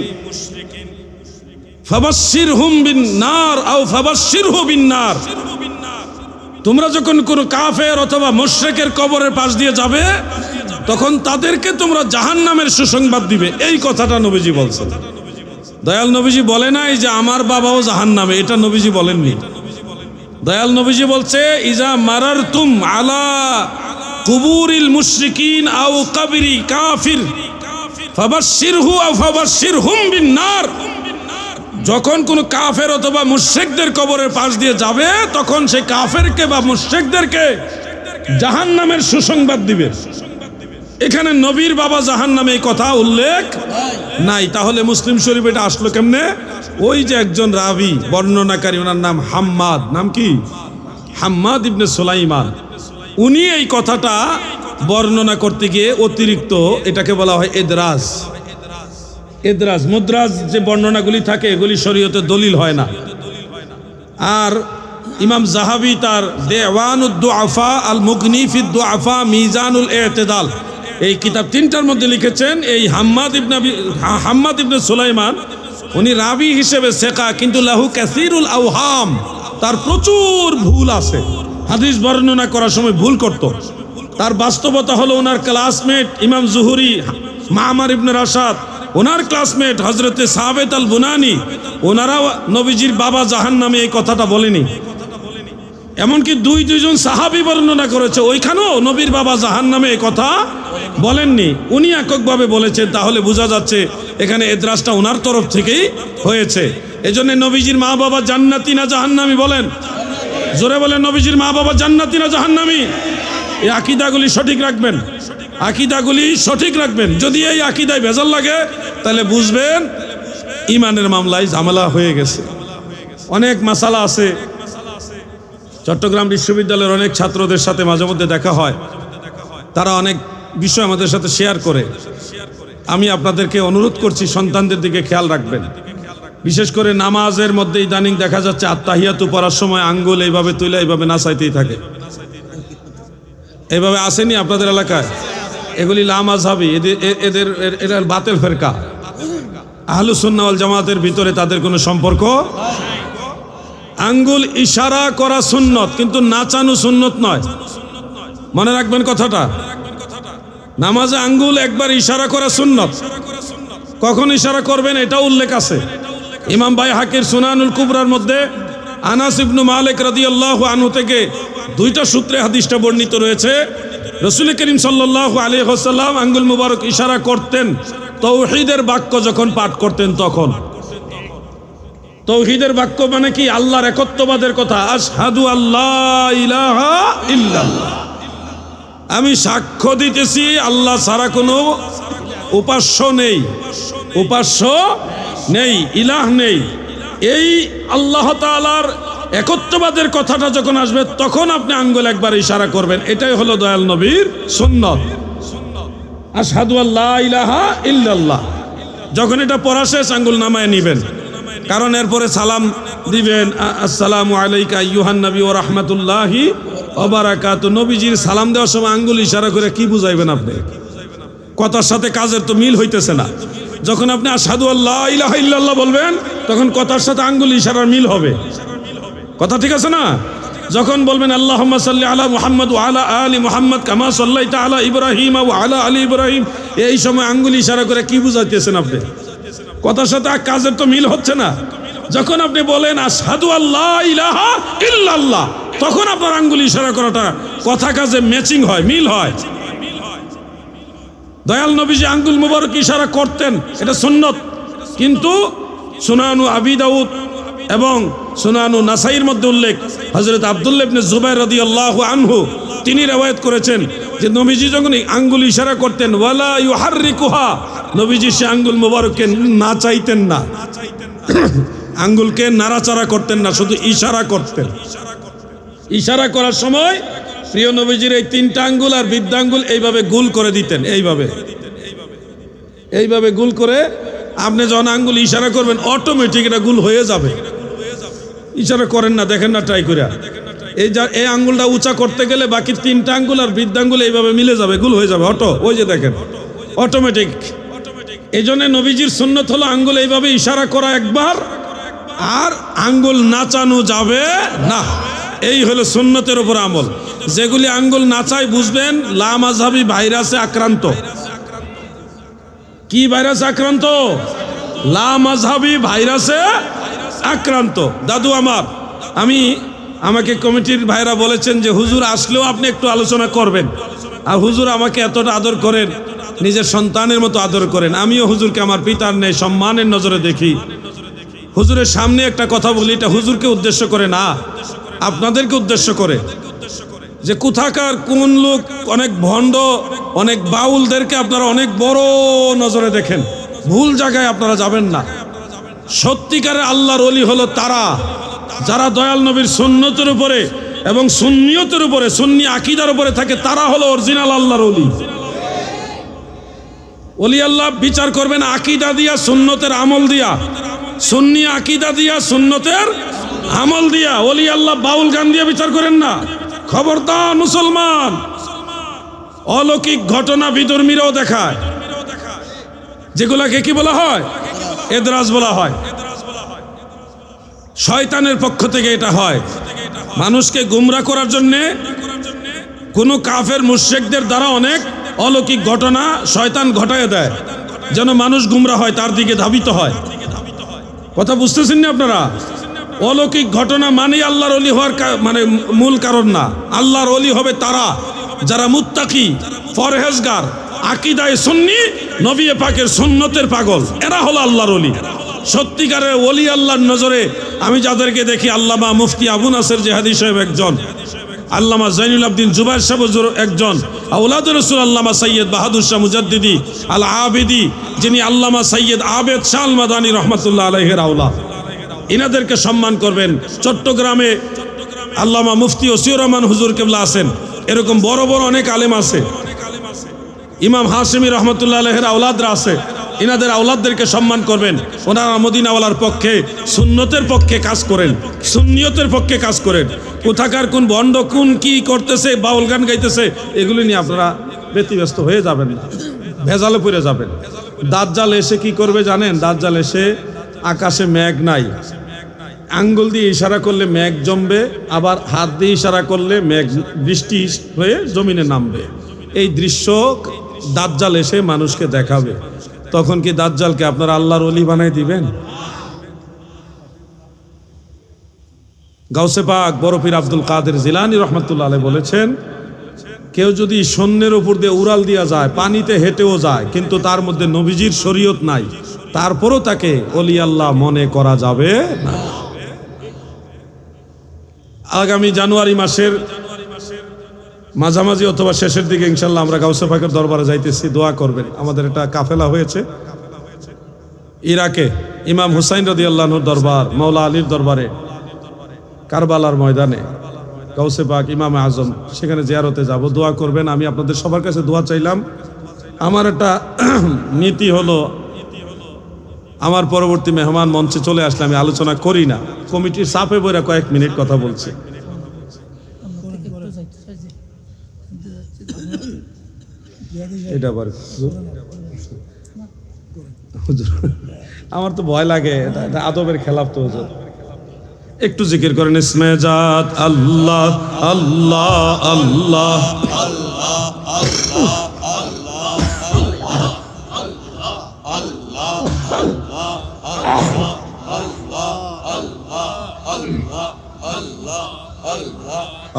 ফাবাশশিরহুম বিন নার আও ফাবাশশিরহু বিন নার, তোমরা যখন কোনো কাফের অথবা মুশরিকের কবরের পাশ দিয়ে যাবে তখন তাদেরকে তোমরা জাহান্নামের সুসংবাদ দিবে। এই কথাটা নবীজি বলছেন। দয়াল নবীজি বলে নাই যে আমার বাবাও জাহান্নামে, এটা নবীজি বলেননি। দয়াল নবীজি বলছে, ইজা মারারতুম আলা কুবুরিল মুশরিকিন আও কবরি কাফির ফাবাশশিরহু আও ফাবাশশিরহুম বিন নার, যখন কোন কাফের অথবা মুশরিকদের কবরের পাশ দিয়ে যাবে তখন সেই কাফেরকে বা মুশরিকদেরকে জাহান্নামের সুসংবাদ দিবে। এখানে নবীর বাবা জাহান্নামে এই কথা উল্লেখ নাই। তাহলে মুসলিম শরীফ এটা আসলো কেমনে? ওই যে একজন রাবি বর্ণনাকারী, ওনার নাম হাম্মাদ, নাম কি? হাম্মাদ ইবনে সুলাইমান। উনি এই কথাটা বর্ণনা করতে গিয়ে অতিরিক্ত, এটাকে বলা হয় এদরাজ। এদরাজ মুদ্রাজ যে বর্ণনাগুলি থাকে এগুলি শরীয়তে দলিল হয় না। আর ইমাম জাহাবি তার দেওয়ানুদ দুআফা আল মুগনি ফিদ দুআফা মিজানুল ইতিদাল এই কিতাব তিনটার মধ্যে লিখেছেন, এই হাম্মাদ ইবনে সুলাইমান উনি রাবি হিসেবে সেকা, কিন্তু লাহু কাসীরুল আওহাম, তার প্রচুর ভুল আছে। হাদিস বর্ণনা করার সময় ভুল করত। তার বাস্তবতা হলো ওনার ক্লাসমেট ইমাম জুহুরি, মামার ইবনে রাশাদ, ওনার ক্লাসমেট হজরতে সাবেত আল বুনানি, ওনারাও নবীজির বাবা জাহান্নামে এই কথাটা বলেনি। এমনকি দুইজন সাহাবী বর্ণনা করেছে, ওইখানেও নবীর বাবা জাহান্নামে এই কথা বলেননি, উনি এককভাবে বলেছেন। তাহলে বোঝা যাচ্ছে এখানে এদরাজটা ওনার তরফ থেকেই হয়েছে। এজন্য নবীজির মা বাবা জান্নাতি না জাহান্নামী? বলেন জোরে বলেন, নবীজির মা বাবা জান্নাতি না জাহান্নামী? এই আকীদাগুলি সঠিক রাখবেন, আকীদাগুলি সঠিক রাখবেন। যদি এই আকীদায় ভেজাল লাগে তাহলে বুঝবেন ইমানের মামলায় ঝামেলা হয়ে গেছে। অনেক মাসালা আছে। চট্টগ্রাম বিশ্ববিদ্যালয়ের অনেক ছাত্রদের সাথে মাঝে মধ্যে দেখা হয়, তারা অনেক বিষয় আমাদের সাথে শেয়ার করে। আমি আপনাদেরকে অনুরোধ করছি সন্তানদের দিকে খেয়াল রাখবেন। বিশেষ করে নামাজের মধ্যে ইদানিং দেখা যাচ্ছে আত্তাহিয়াতু পড়ার সময় আঙ্গুল এইভাবে তুলে এইভাবে নাচাইতেই থাকে। এইভাবে আসেনি আপনাদের এলাকায়? এগুলি লামাযহাবী, এদের বাতিল ফেরকা। আহলুস সুন্নাহ ওয়াল জামাতের ভিতরে তাদের কোনো সম্পর্ক। আঙ্গুল ইশারা করা সুন্নত, কিন্তু নাচানো সুন্নত নয়। মনে রাখবেন কথাটা। নামাজে আঙ্গুল একবার ইশারা করা সুন্নত। কখন ইশারা করবেন এটা উল্লেখ আছে। ইমাম বাইহাকির সুনানুল কুবরার মধ্যে আনাস ইবনু মালিক রাদিয়াল্লাহু আনহু থেকে দুইটা সূত্রে হাদিসটা বর্ণিত রয়েছে। রাসূল করিম সাল্লাল্লাহু আলাইহি ওয়াসাল্লাম আঙ্গুল মুবারক ইশারা করতেন তাওহীদের বাক্য যখন পাঠ করতেন তখন। তাওহীদের বাক্য মানে কি? আল্লাহর একত্ববাদের কথা। আশহাদু আল্লা ইলাহা ইল্লাল্লাহ, আমি সাক্ষ্য দিতেছি আল্লাহ ছাড়া কোনো উপাস্য নেই, উপাস্য নেই, ইলাহ নেই। এই আল্লাহ তাআলার একত্ববাদের কথাটা যখন আসবে তখন আপনি আঙ্গুল একবার ইশারা করবেন। এটাই হলো দয়াল নবীর সুন্নত। আশহাদু আল্লা ইলাহা ইল্লাল্লাহ, যখন এটা পড়া শেষ আঙ্গুল নামায় নিবেন, কারণ এরপরে সালাম দিবেন। আসসালামু আলাইকা আইয়ুহান নবী ওয়া রাহমাতুল্লাহি ওয়া বারাকাতুহু। নবীজির সালাম দেওয়ার সময় আঙ্গুল ইশারা করে কি বুঝাইবেন আপনি? কথার সাথে কাজের তো মিল হইতেছে না। যখন আপনি আশহাদু আল্লা ইলাহা ইল্লাল্লাহ বলবেন তখন কথার সাথে আঙ্গুল ইশারার মিল হবে। কথা ঠিক আছে না? যখন বলবেন আল্লাহুম্মা সাল্লি আলা মুহাম্মদ ওয়া আলা আলি মুহাম্মদ কামা সাল্লাইতা আলা ইব্রাহিম ওয়া আলা আলি ইব্রাহিম, এই সময় আঙ্গুল ইশারা করে কি বুঝাইতেছেন আপনি? কথার সাথে কাজের তো মিল হচ্ছে না। যখন আপনি বলেন আশহাদু আল্লা ইলাহা ইল্লাল্লাহ তখন আপনার আঙ্গুল ইশারা করাটা কথা কাজে ম্যাচিং হয়, মিল হয়। দয়াল নবীজি আঙ্গুল মুবারক ইশারা করতেন, এটা সুন্নত। কিন্তু সুনানু আবি দাউদ এবং সুনানু নাসাইর মধ্যে উল্লেখ, হযরত আব্দুল্লাহ ইবনে জুবাইর রাদিয়াল্লাহু আনহু তিনি রওয়ায়াত করেছেন যে নবীজি যখন আঙ্গুল ইশারা করতেন ওয়ালা ইউহাররিকুহা, নবীজি সে আঙ্গুল মুবারককে নাচাইতেন না, আঙ্গুলকে নাড়াচাড়া করতেন না, শুধু ইশারা করতেন। ইশারা করার সময় প্রিয় নবীজির এই তিনটা আঙ্গুল আর বৃদ্ধাঙ্গুল এইভাবে গোল করে দিতেন, এইভাবে গোল করে আপনি যখন আঙ্গুল ইশারা করবেন অটোমেটিক এটা গোল হয়ে যাবে। ইশারা করেন না, দেখেন না ট্রাই করে। এই আঙ্গুলটা উঁচা করতে গেলে বাকি তিনটা আঙ্গুল আর বৃদ্ধাঙ্গুল এইভাবে মিলে যাবে, গোল হয়ে যাবে অটো, ওই যে দেখেন অটোমেটিক। এই জন্য নবীজির সুন্নত হলো আঙ্গুল এইভাবে ইশারা করা একবার, আর আঙ্গুল নাচানো যাবে না। এই হলো সুন্নতের উপর আমল। যেগুলি আঙ্গুল নাচায় বুঝবেন লামাযহাবী ভাইরাসে আক্রান্ত। কি ভাইরাসে আক্রান্ত? লামাযহাবী ভাইরাসে আক্রান্ত। দাদু আমার, আমাকে কমিটির ভাইরা বলেছেন যে হুজুর আসলেও আপনি একটু আলোচনা করবেন। আর হুজুর আমাকে এতটা আদর করেন, নিজের সন্তানের মতো আদর করেন। আমিও হুজুরকে আমার পিতার ন্যায় সম্মানের নজরে দেখি। হুজুরের সামনে একটা কথা বলি, এটা হুজুরকে উদ্দেশ্য করে না, আপনাদেরকে উদ্দেশ্য করে, যে কোথাকার কোন লোক অনেক ভণ্ড, অনেক বাউলদেরকে আপনারা অনেক বড় নজরে দেখেন। ভুল জায়গায় আপনারা যাবেন না। সত্যিকারের আল্লাহর ওলি হলো তারা যারা দয়াল নবীর সুন্নতের উপরে এবং সুন্নিয়তের উপরে, সুন্নি আকীদার উপরে থাকে, তারা হলো অরিজিনাল আল্লাহর ওলি। ওলি আল্লাহ বিচার করবেন আকীদা দিয়া, সুন্নতের আমল দিয়া, সুন্নি আকীদা দিয়া, সুন্নতের আমল দিয়া। ওলি আল্লাহ বাউল গান দিয়ে বিচার করেন না। খবরদার মুসলমান, অলৌকিক ঘটনা বিধর্মীরাও দেখায়, যেগুলাকে কি বলা হয়? এদরাজ বলা হয়। শয়তানের পক্ষ থেকে এটা হয়। মানুষকে গুমরা করার জন্যে কোন কাফের মুশরিকদের দ্বারা অনেক অলৌকিক ঘটনা শয়তান ঘটায় দেয়, যেন মানুষ গুমরা হয়, তার দিকে ধাবিত হয়। কথা বুঝতেছেন না আপনারা? অলৌকিক ঘটনা মানে আল্লাহর ওলি হওয়ার মানে মূল কারণ না। আল্লাহর ওলি হবে তারা যারা মুত্তাকি, পরহেজগার, আকীদায়ে সুন্নি, নবী পাকের সুন্নতের পাগল, এরা হলো আল্লাহর ওলি। সত্যিকারের ওলি আল্লাহর নজরে আমি যাদেরকে দেখি, আল্লামা মুফতি আবু নাসের জিহাদি সাহেব একজন, আল্লামা জাইনুল আবদিন জুবাইর সাহেব একজন, আওলাদুর রাসূল আল্লামা সৈয়দ বাহাদুর শাহ মুজাদ্দিদি আল আবেদি, যিনি আল্লামা সৈয়দ আবেদ শাহ আল মাদানী রহমাতুল্লাহ আলাইহির আওলাদ, ইনাদেরকে সম্মান করবেন। চট্টগ্রামে আল্লামা মুফতি ওসিউর রহমান হুজুর কেবলা আছেন, এরকম বড় বড় অনেক আলেম আছে। ইমাম হাশিমি রহমতুল্লাহ আলাইহির আওলাদরা আছে, ইনাদের আওলাদদেরকে সম্মান করবেন। ওনারা মদিনাওয়ালার পক্ষে, সুন্নতের পক্ষে কাজ করেন, সুন্নিয়তের পক্ষে কাজ করেন। কোথাকার কোন ভণ্ড কোন কি করতেছে, বাউল গান গাইতেছে, এগুলি নিয়ে আপনারা ব্যতিব্যস্ত হয়ে যাবেন না, ভেজালে পড়ে যাবেন। দাজ্জাল এসে কি করবে জানেন? দাজ্জাল এসে আকাশে মেঘ নাই, আঙ্গুল দিয়ে ইশারা করলে মেঘ জমবে, আবার হাত দিয়ে ইশারা করলে মেঘ বৃষ্টি হয়ে জমিনে নামবে। এই দৃশ্য দাজ্জাল এসে মানুষকে দেখাবে। তখন কি দাজ্জালকে আপনারা আল্লাহর ওলি বানাই দিবেন? গাউসে পাক বড় পীর আব্দুল কাদের জিলানী রহমাতুল্লাহ আলাইহি বলেছেন, কেউ যদি শূন্যের উপর দিয়ে উড়াল দিয়া যায়, পানিতে হেঁটেও যায়, কিন্তু তার মধ্যে নবীজির শরীয়ত নাই, তারপরও তাকে ওলি আল্লাহ মনে করা যাবে না। আগামী জানুয়ারি মাসের মাঝামাঝি অথবা শেষের দিকে ইনশাল্লাহ আমরা গাউসে পাকের দরবারে যাইতেছি, দোয়া করবেন। আমাদের একটা কাফেলা হয়েছে ইরাকে, ইমাম হুসাইন রাদিয়াল্লাহু আনহুর দরবার, মাওলা আলীর দরবারে, কারবালার ময়দানে গাউসে পাক ইমাম আজম, সেখানে জিয়ারতে যাব, দোয়া করবেন। আমি আপনাদের সবার কাছে দোয়া চাইলাম। আমার একটা নীতি হলো, আমার পরবর্তী মেহমান মঞ্চে চলে আসলে আমি আলোচনা করি না, কমিটির চাপে বইরা কয়েক মিনিট কথা বলছি। এটা আবার আমার তো ভয় লাগে, এটা আদবের খেলাফ তো হুজুর। একটু জিকির করেন, ইসমে জাত আল্লাহ আল্লাহ আল্লাহ আল্লাহ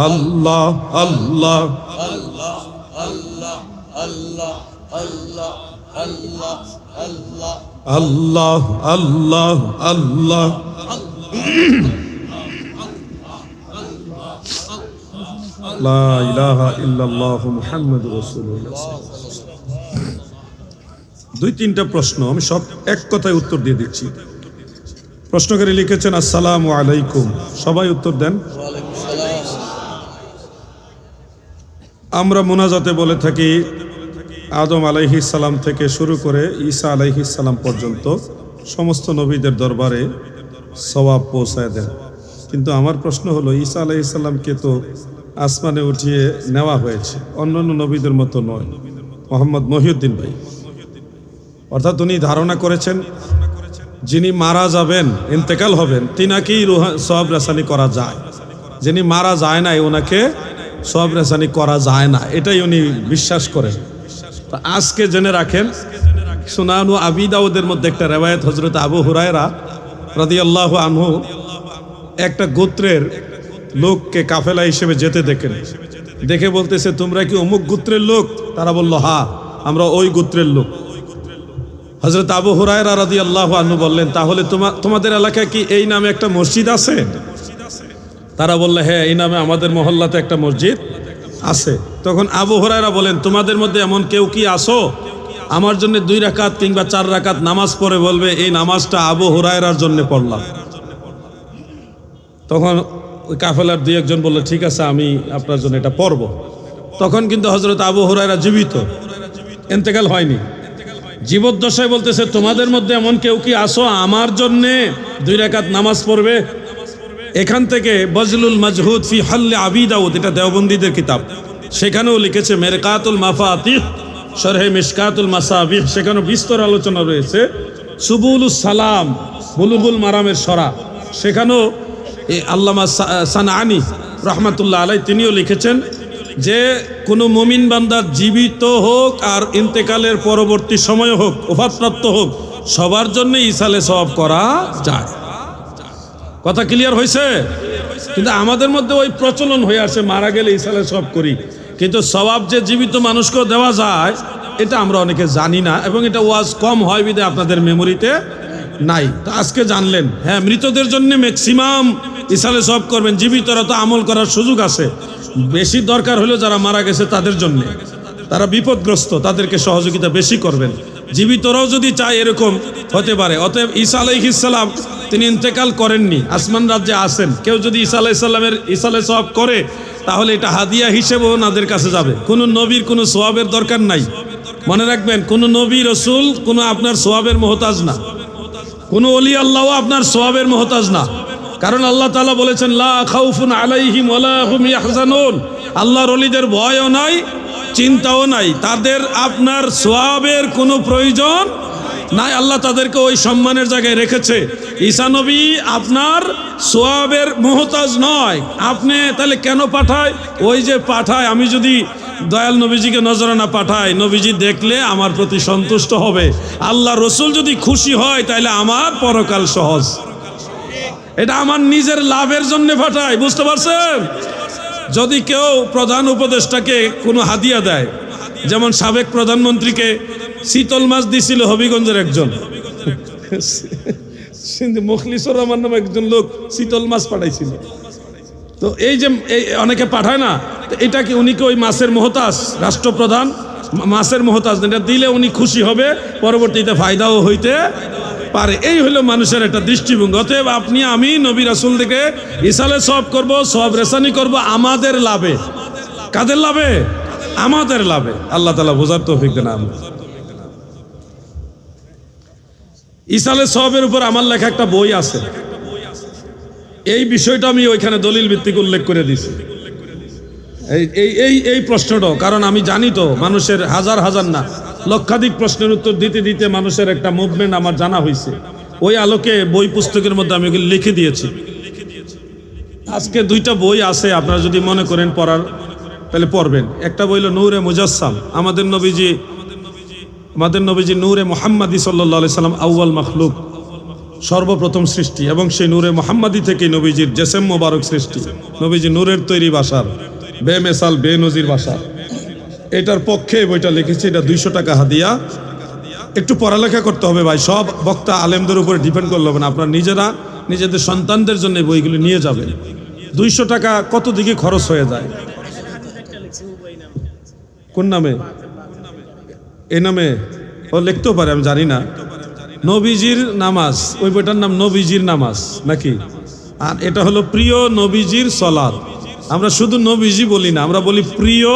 আল্লাহ আল্লাহ আল্লাহ আল্লাহ। লা ইলাহা ইল্লাল্লাহু মুহাম্মাদুর রাসূলুল্লাহ। দুই তিনটা প্রশ্ন, আমি সব এক কথায় উত্তর দিয়ে দিচ্ছি। প্রশ্নকারী লিখেছেন আসসালামু আলাইকুম, সবাই উত্তর দেন। আমরা মুনাজাতে বলে থাকি আদম আলাইহিস সালাম থেকে শুরু করে ঈসা আলাইহিস সালাম পর্যন্ত সমস্ত নবীদের দরবারে সওয়াব পৌঁছায় দেন। কিন্তু আমার প্রশ্ন হলো, ঈসা আলাইহিস সালামকে তো আসমানে উঠিয়ে নেওয়া হয়েছে, অন্যান্য নবীদের মতো নয়। মোহাম্মদ মহিউদ্দিন ভাই, অর্থাৎ উনি ধারণা করেছেন যিনি মারা যাবেন, ইন্তেকাল হবেন, তিনাকেই সওয়াব রেসানি করা যায়। যিনি মারা যায় না ওনাকে সওয়াব রেসানি করা যায় না, এটাই উনি বিশ্বাস করেন। তো আজকে জেনে রাখেন, সুনান ও আবি দাউদের মধ্যে একটা রেওয়ায়েত, হযরত আবু হুরায়রা রাদিয়াল্লাহু আনহু একটা গোত্রের লোককে কাফেলা হিসেবে যেতে দেখেন, দেখে বলতেছে, তোমরা কি অমুক গোত্রের লোক? তারা বলল, হ্যাঁ আমরা ওই গোত্রের লোক। হযরত আবু হুরায়রা রাদিয়াল্লাহু আনহু বললেন, তাহলে তোমাদের এলাকায় কি এই নামে একটা মসজিদ আছে? তারা বললে, হ্যাঁ এই নামে আমাদের মহল্লাতে একটা মসজিদ আছে। তখন আবু হুরায়রা বলেন, তোমাদের মধ্যে এমন কেউ কি আসো আমার জন্য 2 রাকাত কিংবা 4 রাকাত নামাজ পড়ে বলবে এই নামাজটা আবু হুরায়রার জন্য পড়লাম। তখন ওই কাফেলার 2-1 বলল, ঠিক আছে আমি আপনার জন্য এটা পড়ব। তখন কিন্তু হযরত আবু হুরায়রা জীবিত, ইন্তেকাল হয়নি। জীবদ্দশায় বলতেছে, তোমাদের মধ্যে এমন কেউ কি আসো আমার জন্যে 2 রাকাত নামাজ পড়বে। এখান থেকে বজলুল মাজহুদ ফি হাল্লে আবি দাউদ, এটা দেওবন্দীদের কিতাব, সেখানেও লিখেছে মেরকাতুল মাফাতিহ শরহে মিশকাতুল মাসাবিহ, সেখানেও বিস্তর আলোচনা রয়েছে। সুবুলুস সালাম বুলুগুল মারামের সরা, সেখানেও আল্লামা সানআনী রহমাতুল্লাহ আলাইহি তিনিও লিখেছেন যে কোনো মুমিন বান্দা জীবিত হোক আর ইন্তেকালের পরবর্তী সময় হোক, ওফাতপ্রাপ্ত হোক, সবার জন্য ইসালে সওয়াব করা যায়। কথা ক্লিয়ার হয়েছে? কিন্তু আমাদের মধ্যে ওই প্রচলন হয়ে আসে মারা গেলে ইসালে সওয়াব করি, কিন্তু সওয়াব যে জীবিত মানুষকেও দেওয়া যায় এটা আমরা অনেকে জানি না, এবং এটা ওয়াজ কম হয় বিধায় আপনাদের মেমোরিতে নাই। তো আজকে জানলেন, হ্যাঁ মৃতদের জন্য ম্যাক্সিমাম ইসালে সওয়াব করবেন, জীবিতরা তো আমল করার সুযোগ আছে। বেশি দরকার হলো যারা মারা গেছে তাদের জন্য, তারা বিপদগ্রস্ত, তাদেরকে সহযোগিতা বেশি করবেন। জীবিতরাও যদি চায় এরকম হতে পারে। অতএব ঈসা আলাইহিস সালাম তিনি ইন্তেকাল করেননি, আসমান রাজ্যে আছেন। কেউ যদি ঈসা আলাইহিস সালামের ইসালে সওয়াব করে তাহলে এটা হাদিয়া হিসেবেও ওনাদের কাছে যাবে। কোনো নবীর কোনো সওয়াবের দরকার নাই। মনে রাখবেন, কোনো নবী রসুল কোনো আপনার সওয়াবের মুহতাজ না, কোনো ওলি আল্লাহও আপনার সওয়াবের মুহতাজ না। কারণ আল্লাহ তাআলা বলেছেন লা খাউফুন আলাইহিম ওয়ালা হুম ইয়াহজানুন, আল্লাহর ওলিদের ভয়ও নাই, চিন্তাও নাই, তাদের আপনার সওয়াবের কোনো প্রয়োজন নাই। আল্লাহ তাদেরকে ওই সম্মানের জায়গায় রেখেছে। ঈসা নবী আপনার সওয়াবের মুহতাজ নয়। আপনি তাহলে কেন পাঠায়? ওই যে পাঠায়, আমি যদি দয়াল নবীজিকে নজরানা পাঠাই, নবীজি দেখলে আমার প্রতি সন্তুষ্ট হবে। আল্লাহ রসুল যদি খুশি হয় তাহলে আমার পরকাল সহজ। এটা আমার নিজের লাভের জন্য পাঠায়, বুঝতে পারছেন? যদি কেউ প্রধান উপদেষ্টাকে কোনো হাদিয়া দেয়, যেমন সাবেক প্রধানমন্ত্রীকে শীতল মাছ দিছিল হবিগঞ্জের একজন, মুখলিসুর রহমান নামে একজন লোক শীতল মাছ পাঠাইছিল। তো এই যে অনেকে পাঠায় না, এটা কি উনি কি ওই মাছের মুহতাজ? রাষ্ট্রপ্রধান মাছের মুহতাজ, এটা দিলে উনি খুশি হবে, পরবর্তীতে ফায়দাও হইতে পারে। এই হলো মানুষের একটা দৃষ্টিভঙ্গি। অতএব আপনি আমি নবী রাসূল থেকে ইসালে সওয়াব করব, সওয়াব রেসানি করব আমাদের লাভে। কাদের লাভে? আমাদের লাভে। আল্লাহ তাআলা বোঝার তৌফিক দেন। ইসালে সওয়াবের উপর আমার লেখা একটা বই আছে, এই বিষয়টা আমি ওইখানে দলিল ভিত্তিক উল্লেখ করে দিছি। এই প্রশ্নটাও, কারণ আমি জানি তো মানুষের হাজার হাজার না লক্ষাধিক প্রশ্নের উত্তর দিতে দিতে মানুষের একটা মুভমেন্ট আমার জানা হয়েছে। ওই আলোকে বই পুস্তকের মধ্যে আমি ওগুলো লিখে দিয়েছি। আজকে 2টা বই আছে, আপনারা যদি মনে করেন পড়ার তাহলে পড়বেন। একটা বই হলো নূরে মুজাসসাম, আমাদের নবীজি নূরে মুহাম্মাদি সাল্লাল্লাহু আলাইহি সাল্লাম আউয়াল মাখলুক, সর্বপ্রথম সৃষ্টি, এবং সেই নূরে মুহাম্মাদি থেকে নবীজির জেসেম মোবারক সৃষ্টি। নবীজি নূরের তৈরি বাসার, বেমেসাল বেনজির বাসার। এটার পক্ষে বইটা লিখেছি, এটা 200 টাকা হাদিয়া। একটু পড়ালেখা করতে হবে ভাই, সব বক্তা আলেমদের উপরে ডিপেন্ড করলে হবে না। আপনার নিজেরা নিজেদের সন্তানদের জন্য বইগুলো নিয়ে যাবেন। 200 টাকা কত দিকে খরচ হয়ে যায়। কোন নামে? এই নামে ও লিখতেও পারে, আমি জানি না। নবীজির নামাজ, ওই বইটার নাম নবীজির নামাজ নাকি? আর এটা হলো প্রিয় নবীজির সলাত। আমরা শুধু নবীজি বলি না, আমরা বলি প্রিয়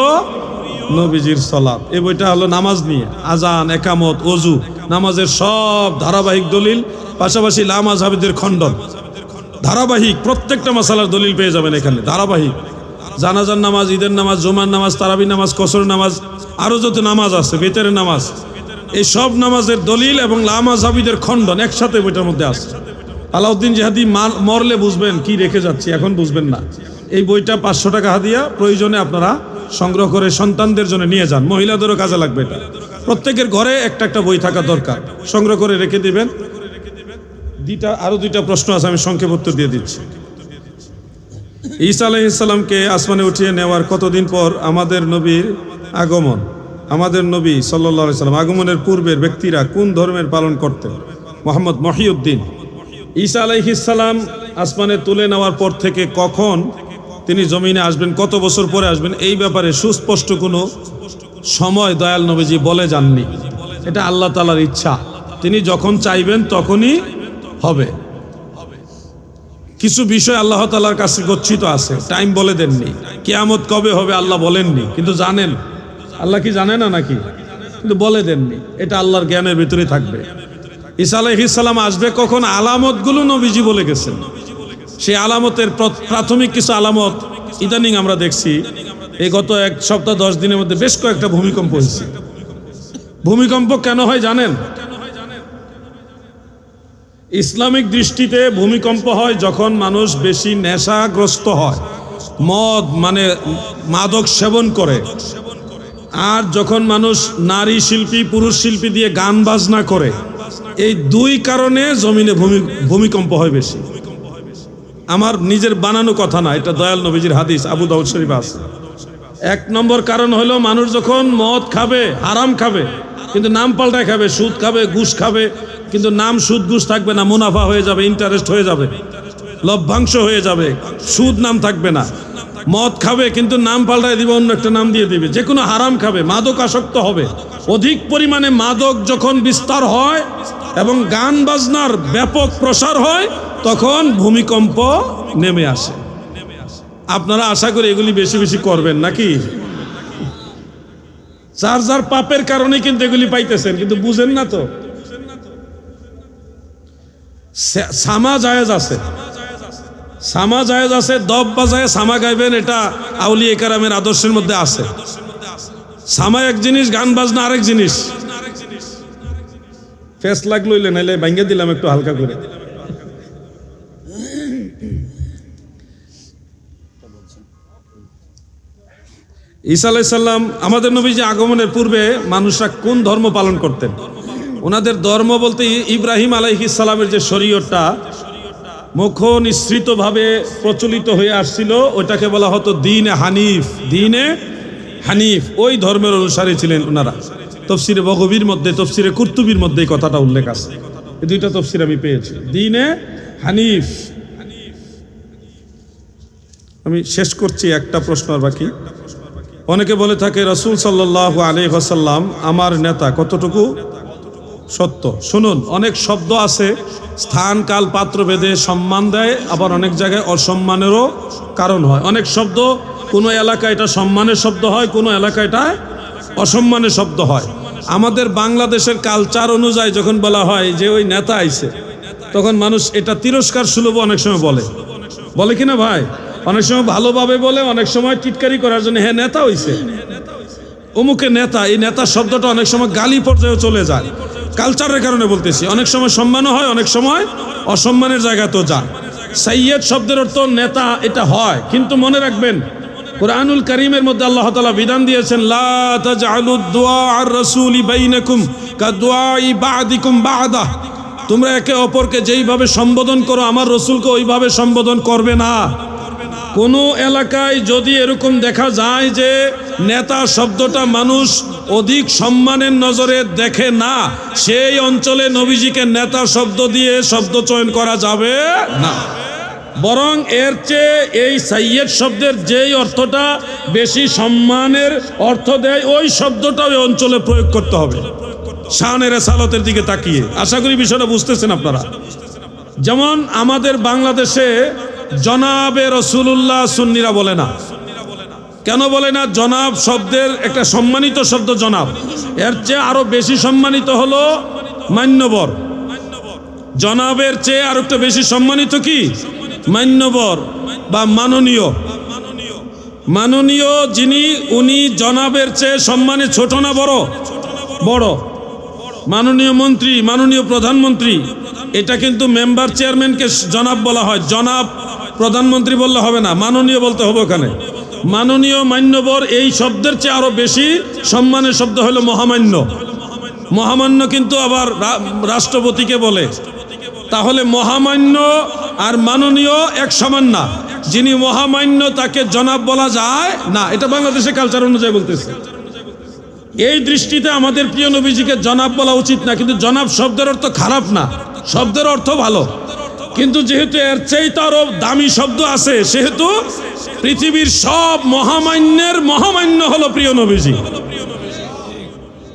নবীজির সলাত। এই বইটা হলো নামাজ নিয়ে, আজান, একামত, ওযু, নামাজের সব ধারাবাহিক দলিল, পাশাপাশি লা মাযহাবীদের খণ্ডন, ধারাবাহিক প্রত্যেকটা মাসালার দলিল পেয়ে যাবেন এখানে। ধারাবাহিক জানাজার নামাজ, ঈদের নামাজ, জুমার নামাজ, তারাবি নামাজ, কসর নামাজ, আরো যত নামাজ আছে, বেতের নামাজ, এই সব নামাজের দলিল এবং লা মাযহাবীদের খণ্ডন একসাথে বইটার মধ্যে আছে। আলাউদ্দিন জিহাদি মরলে বুঝবেন কি রেখে যাচ্ছি, এখন বুঝবেন না। এই বইটা 500 টাকা হাদিয়া, প্রয়োজনে আপনারা সংগ্রহ করে সন্তানদের জন্য নিয়ে যান। মহিলাদেরও কাজে লাগবে এটা। প্রত্যেকের ঘরে একটা একটা বই থাকা দরকার, সংগ্রহ করে রেখে দিবেন। আরো 2টা প্রশ্ন আছে, আমি সংক্ষেপ উত্তর দিয়ে দিচ্ছি। ঈসা আলাইহিস সালামকে আসমানে উঠিয়ে নেওয়ার কতদিন পর আমাদের নবীর আগমন? আমাদের নবী সাল্লাল্লাহু আলাইহি সাল্লাম আগমনের পূর্বের ব্যক্তিরা কোন ধর্মের পালন করতেন? মোহাম্মদ মহিউদ্দিন। ঈসা আলাইহিস সালাম আসমানে তুলে নেওয়ার পর থেকে কখন তিনি জমিনে আসবেন, কত বছর পরে আসবেন, এই ব্যাপারে সুস্পষ্ট কোনো সময় দয়াল নবীজি বলে যাননি। এটা আল্লাহ তাআলার ইচ্ছা, তিনি যখন চাইবেন তখনই হবে। কিছু বিষয় আল্লাহ তাআলার কাছে গচ্ছিত আছে, টাইম বলে দেননি। কিয়ামত কবে হবে আল্লাহ বলেননি, কিন্তু জানেন। আল্লাহ কি জানে না নাকি? কিন্তু বলে দেননি, এটা আল্লাহর জ্ঞানের ভিতরে থাকবে। ঈসা আলাইহিস সালাম আসবে কখন, আলামতগুলো নবীজি বলে গেছেন। সেই আলামতের প্রাথমিক কিছু আলামত ইদানিং আমরা দেখছি। এই গত 1 সপ্তাহ 10 দিনের মধ্যে বেশ কয়েকটা ভূমিকম্প হয়েছে। ভূমিকম্প কেন হয় জানেন? ইসলামিক দৃষ্টিতে ভূমিকম্প হয় যখন মানুষ বেশি নেশাগ্রস্ত হয়, মদ মানে মাদক সেবন করে, আর যখন মানুষ নারী শিল্পী পুরুষ শিল্পী দিয়ে গান বাজনা করে। এই 2 কারণে জমিনে ভূমিকম্প হয় বেশি। আমার নিজের বানানো কথা না, এটা দয়াল নবীজির হাদিস, আবু দাউদ শরীফ আছে। 1 নম্বর কারণ হলো মানুষ যখন মদ খাবে, হারাম খাবে, কিন্তু নাম পাল্টায় খাবে, সুদ খাবে, ঘুষ খাবে, কিন্তু নাম সুদ ঘুষ থাকবে না, মুনাফা হয়ে যাবে, ইন্টারেস্ট হয়ে যাবে, লভ্যাংশ হয়ে যাবে, সুদ নাম থাকবে না। মদ খাবে কিন্তু নাম পাল্টায় দিবে, অন্য একটা নাম দিয়ে দিবে। যে কোনো হারাম খাবে, মাদক আসক্ত হবে। অধিক পরিমাণে মাদক যখন বিস্তার হয় এবং গান বাজনার ব্যাপক প্রসার হয়, তখন ভূমিকম্প নেমে আসে। আপনারা আশা করি এগুলি বেশি বেশি করবেন নাকি? যার যার পাপের কারণে কিন্তু এগুলি পাইতেছেন, কিন্তু বুঝেন না তো। সামা জায়েজ আছে, সামা জায়েজ আছে, দব বাজায় সামা গাইবেন, এটা আউলিয়া কেরামের আদর্শের মধ্যে আছে। সামা এক জিনিস, গান বাজনা আরেক জিনিস। ফেস লাগ লইলে নাইলে ভাঙ্গে দিলাম একটু হালকা করে। ঈসা আলাইহিস সালাম, আমাদের নবীজি আগমনের পূর্বে মানুষরা কোন ধর্ম পালন করতেন? ওনাদের ধর্ম বলতে ইব্রাহিম আলাইহিস সালামের যে শরীয়তটা মুখ নিঃসৃতভাবে প্রচলিত হয়ে আসছিল, ওইটাকে বলা হতো দ্বীনে হানিফ। দ্বীনে হানিফ, ওই ধর্মের অনুসারী ছিলেন ওনারা। তাফসীরে বগবীর মধ্যে, তাফসীরে কুরতুবীর মধ্যে এই কথাটা উল্লেখ আছে। এই 2টা তাফসীর আমি পেয়েছি, দ্বীনে হানিফ। আমি শেষ করছি, একটা প্রশ্ন আর বাকি। অনেকে বলে থাকে রাসূল সাল্লাল্লাহু আলাইহি ওয়াসাল্লাম আমার নেতা, কতটুকু সত্য? শুনুন, অনেক শব্দ আছে, স্থান কাল পাত্র ভেদে সম্মান দেয়, আবার অনেক জায়গায় অসম্মানেরও কারণ হয়। অনেক শব্দ কোনো এলাকায় এটা সম্মানের শব্দ হয়, কোনো এলাকায় এটা অসম্মানের শব্দ হয়। আমাদের বাংলাদেশের কালচার অনুযায়ী যখন বলা হয় যে ওই নেতা আইছে, তখন মানুষ এটা তিরস্কার সুলভ অনেক সময় বলে কিনা ভাই? অনেক সময় ভালোভাবে বলে, অনেক সময় টিটকারি করার জন্য, হ্যাঁ নেতা হইছে, অমুকে নেতা। এই নেতা শব্দটা অনেক সময় গালি পর্যায়ে চলে যায়, কালচারের কারণে বলতেছি। অনেক সময় সম্মানও হয়, অনেক সময় অসম্মানের জায়গাতেও যায়। সাইয়্যেদ শব্দের অর্থ নেতা, এটা হয়, কিন্তু মনে রাখবেন কুরআনুল কারীমের মধ্যে আল্লাহ তাআলা বিধান দিয়েছেন, লা তাজআলুদ দুআ আর রাসূলি বাইনাকুম কাদুআই বা'দিকুম বা'দা। তোমরা একে অপরকে যেইভাবে সম্বোধন করো আমার রাসূলকে ওইভাবে সম্বোধন করবে না। কোনো এলাকায় যদি এরকম দেখা যায় যে নেতা শব্দটা মানুষ অধিক সম্মানের নজরে দেখে না, সেই অঞ্চলে নবীজিকে নেতা শব্দ দিয়ে শব্দ চয়ন করা যাবে না। বরং এর চেয়ে এই সাইয়্যেদ শব্দের যেই অর্থটা বেশি সম্মানের অর্থ দেয়, ওই শব্দটা ওই অঞ্চলে প্রয়োগ করতে হবে, শানে রিসালাতের দিকে তাকিয়ে। আশা করি বিষয়টা বুঝতেছেন আপনারা। যেমন আমাদের বাংলাদেশে জনাবে রাসূলুল্লাহ সুন্নিরা বলে না। কেন বলে না? জনাব শব্দের একটা সম্মানিত শব্দ জনাব, এর চেয়ে আরো বেশি সম্মানিত হলো মান্যবর। জনাবের চেয়ে আর একটু বেশি সম্মানিত কি? মান্যবর বা মাননীয়। মাননীয় যিনি, উনি জনাবের চেয়ে সম্মানে ছোট না বড়? বড়। মাননীয় মন্ত্রী, মাননীয় প্রধানমন্ত্রী, এটা কিন্তু মেম্বার চেয়ারম্যানকে জনাব বলা হয়। জনাব প্রধানমন্ত্রী বললে হবে না, মাননীয় বলতে হবে ওখানে। মাননীয়, মান্যবর, এই শব্দের চেয়ে আরো বেশি সম্মানের শব্দ হলো মহামান্য। মহামান্য কিন্তু আবার রাষ্ট্রপতিকে বলে। তাহলে মহামান্য আর মাননীয় এক সমান না। যিনি মহামান্য তাকে জনাব বলা যায় না, এটা বাংলাদেশের কালচার অনুযায়ী বলতেছে। এই দৃষ্টিতে আমাদের প্রিয় নবীজিকে জনাব বলা উচিত না, কিন্তু জনাব শব্দের অর্থ খারাপ না, শব্দের অর্থ ভালো। কিন্তু যেহেতু এর চাইতে আরো দামি শব্দ আছে, সেহেতু পৃথিবীর সব মহামান্যের মহামান্য হলো প্রিয় নবীজি।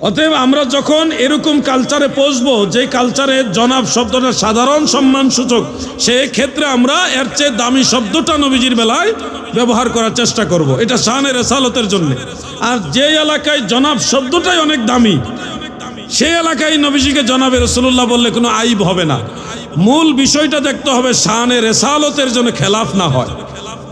অতএব আমরা যখন এরকম কালচারে পৌঁছবো, যে কালচারে জনাব শব্দটা সাধারণ সম্মান সূচক, সেই ক্ষেত্রে আমরা এর চেয়ে দামি শব্দটা নবীজির বেলায় ব্যবহার করার চেষ্টা করব। এটা শানে রেসালতের জন্য। আর যে এলাকায় জনাব শব্দটাই অনেক দামি, সেই এলাকায় নবীজিকে জনাবে রাসূলুল্লাহ বললে কোনো আইব হবে না। মূল বিষয়টা দেখতে হবে শানে রেসালতের জন্য খেলাফ না হয়,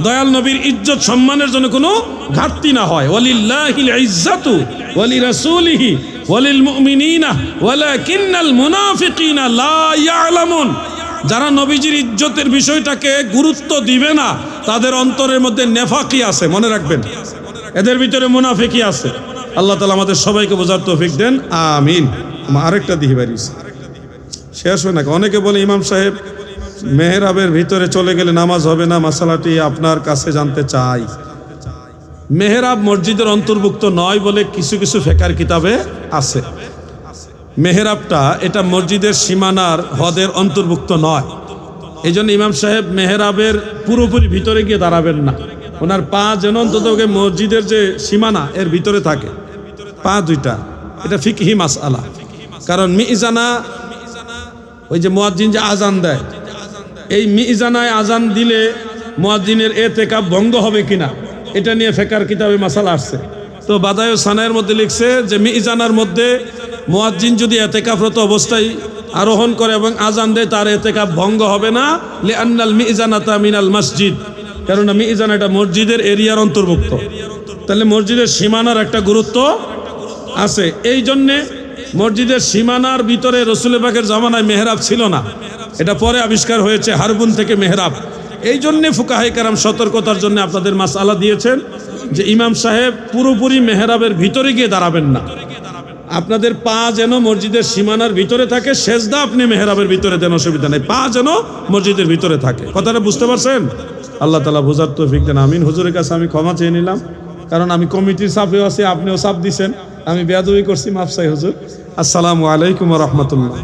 দয়াল নবীর ইজ্জত সম্মানের জন্য কোনো ঘাটতি না হয়। ওয়ালিল্লাহিল ইজ্জাতু ওয়ালিরাসূলিহি ওয়ালিল মুমিনিনা ওয়ালাকিন্নাল মুনাফিকিনা লা ইয়ালামুন। যারা নবীজির ইজ্জতের বিষয়টাকে গুরুত্ব দিবে না, তাদের অন্তরের মধ্যে নেফাকি আছে, মনে রাখবেন, এদের ভিতরে মুনাফিকি আছে। আল্লাহ তাআলা আমাদের সবাইকে বোঝার তৌফিক দেন, আমিন। আরেকটা দিহি বাড়িস শেষ হয় না। অনেকে বলে ইমাম সাহেব মেহরাবের ভিতরে চলে গেলে নামাজ হবে না, মাসালাটি আপনার কাছে জানতে চাই। মেহরাব মসজিদের অন্তর্ভুক্ত নয় বলে কিছু কিছু ফিকহের কিতাবে আছে। মেহরাবটা এটা মসজিদের সীমানার হদের অন্তর্ভুক্ত নয়। এই জন্য ইমাম সাহেব মেহরাবের পুরোপুরি ভিতরে গিয়ে দাঁড়াবেন না, ওনার পা যেন অন্তত মসজিদের যে সীমানা এর ভিতরে থাকে, পা দুইটা। এটা ফিকহি মাসআলা। কারণ মিজানা, ওই যে মুয়াজ্জিন যে আজান দেয়, এই মিজানায় আজান দিলে মুয়াজ্জিনের এতেকাব ভঙ্গ হবে কিনা, এটা নিয়ে ফিকহের কিতাবে মাসালা আসছে। তো বাদায়ে সানায়ের মধ্যে লিখছে যে মিজানার মধ্যে মুয়াজ্জিন যদি এতেকাফরত অবস্থায় আরোহণ করে এবং আজান দেয়, তার এতেকাব ভঙ্গ হবে না। লিআন্নাল মিজানাতা মিনাল মসজিদ, কারণ মিজান এটা মসজিদের এরিয়ার অন্তর্ভুক্ত। তাহলে মসজিদের সীমানার একটা গুরুত্ব আছে। এই জন্যে মসজিদের সীমানার ভিতরে রাসূল পাকের জামানায় মেহরাব ছিল না, এটা পরে আবিষ্কার হয়েছে, হারবুন থেকে মেহরাব। এই জন্যে ফুকাহায়ে কেরাম সতর্কতার জন্য আপনাদের মাসআলা দিয়েছেন যে ইমাম সাহেব পুরোপুরি মেহরাবের ভিতরে গিয়ে দাঁড়াবেন না, আপনাদের পা যেন মসজিদের সীমানার ভিতরে থাকে। সেজদা আপনি মেহরাবের ভিতরে দেন, অসুবিধা নেই, পা যেন মসজিদের ভিতরে থাকে। কথাটা বুঝতে পারছেন? আল্লাহ তাআলা বোঝার তৌফিক দেন, আমিন। হুজুরের কাছে আমি ক্ষমা চেয়ে নিলাম, কারণ আমি কমিটির চাপেও আছি, আপনিও চাপ দিছেন, আমি বেয়াদবি করছি, মাফ চাই হুজুর। আসসালামু আলাইকুম ওয়া রাহমাতুল্লাহ।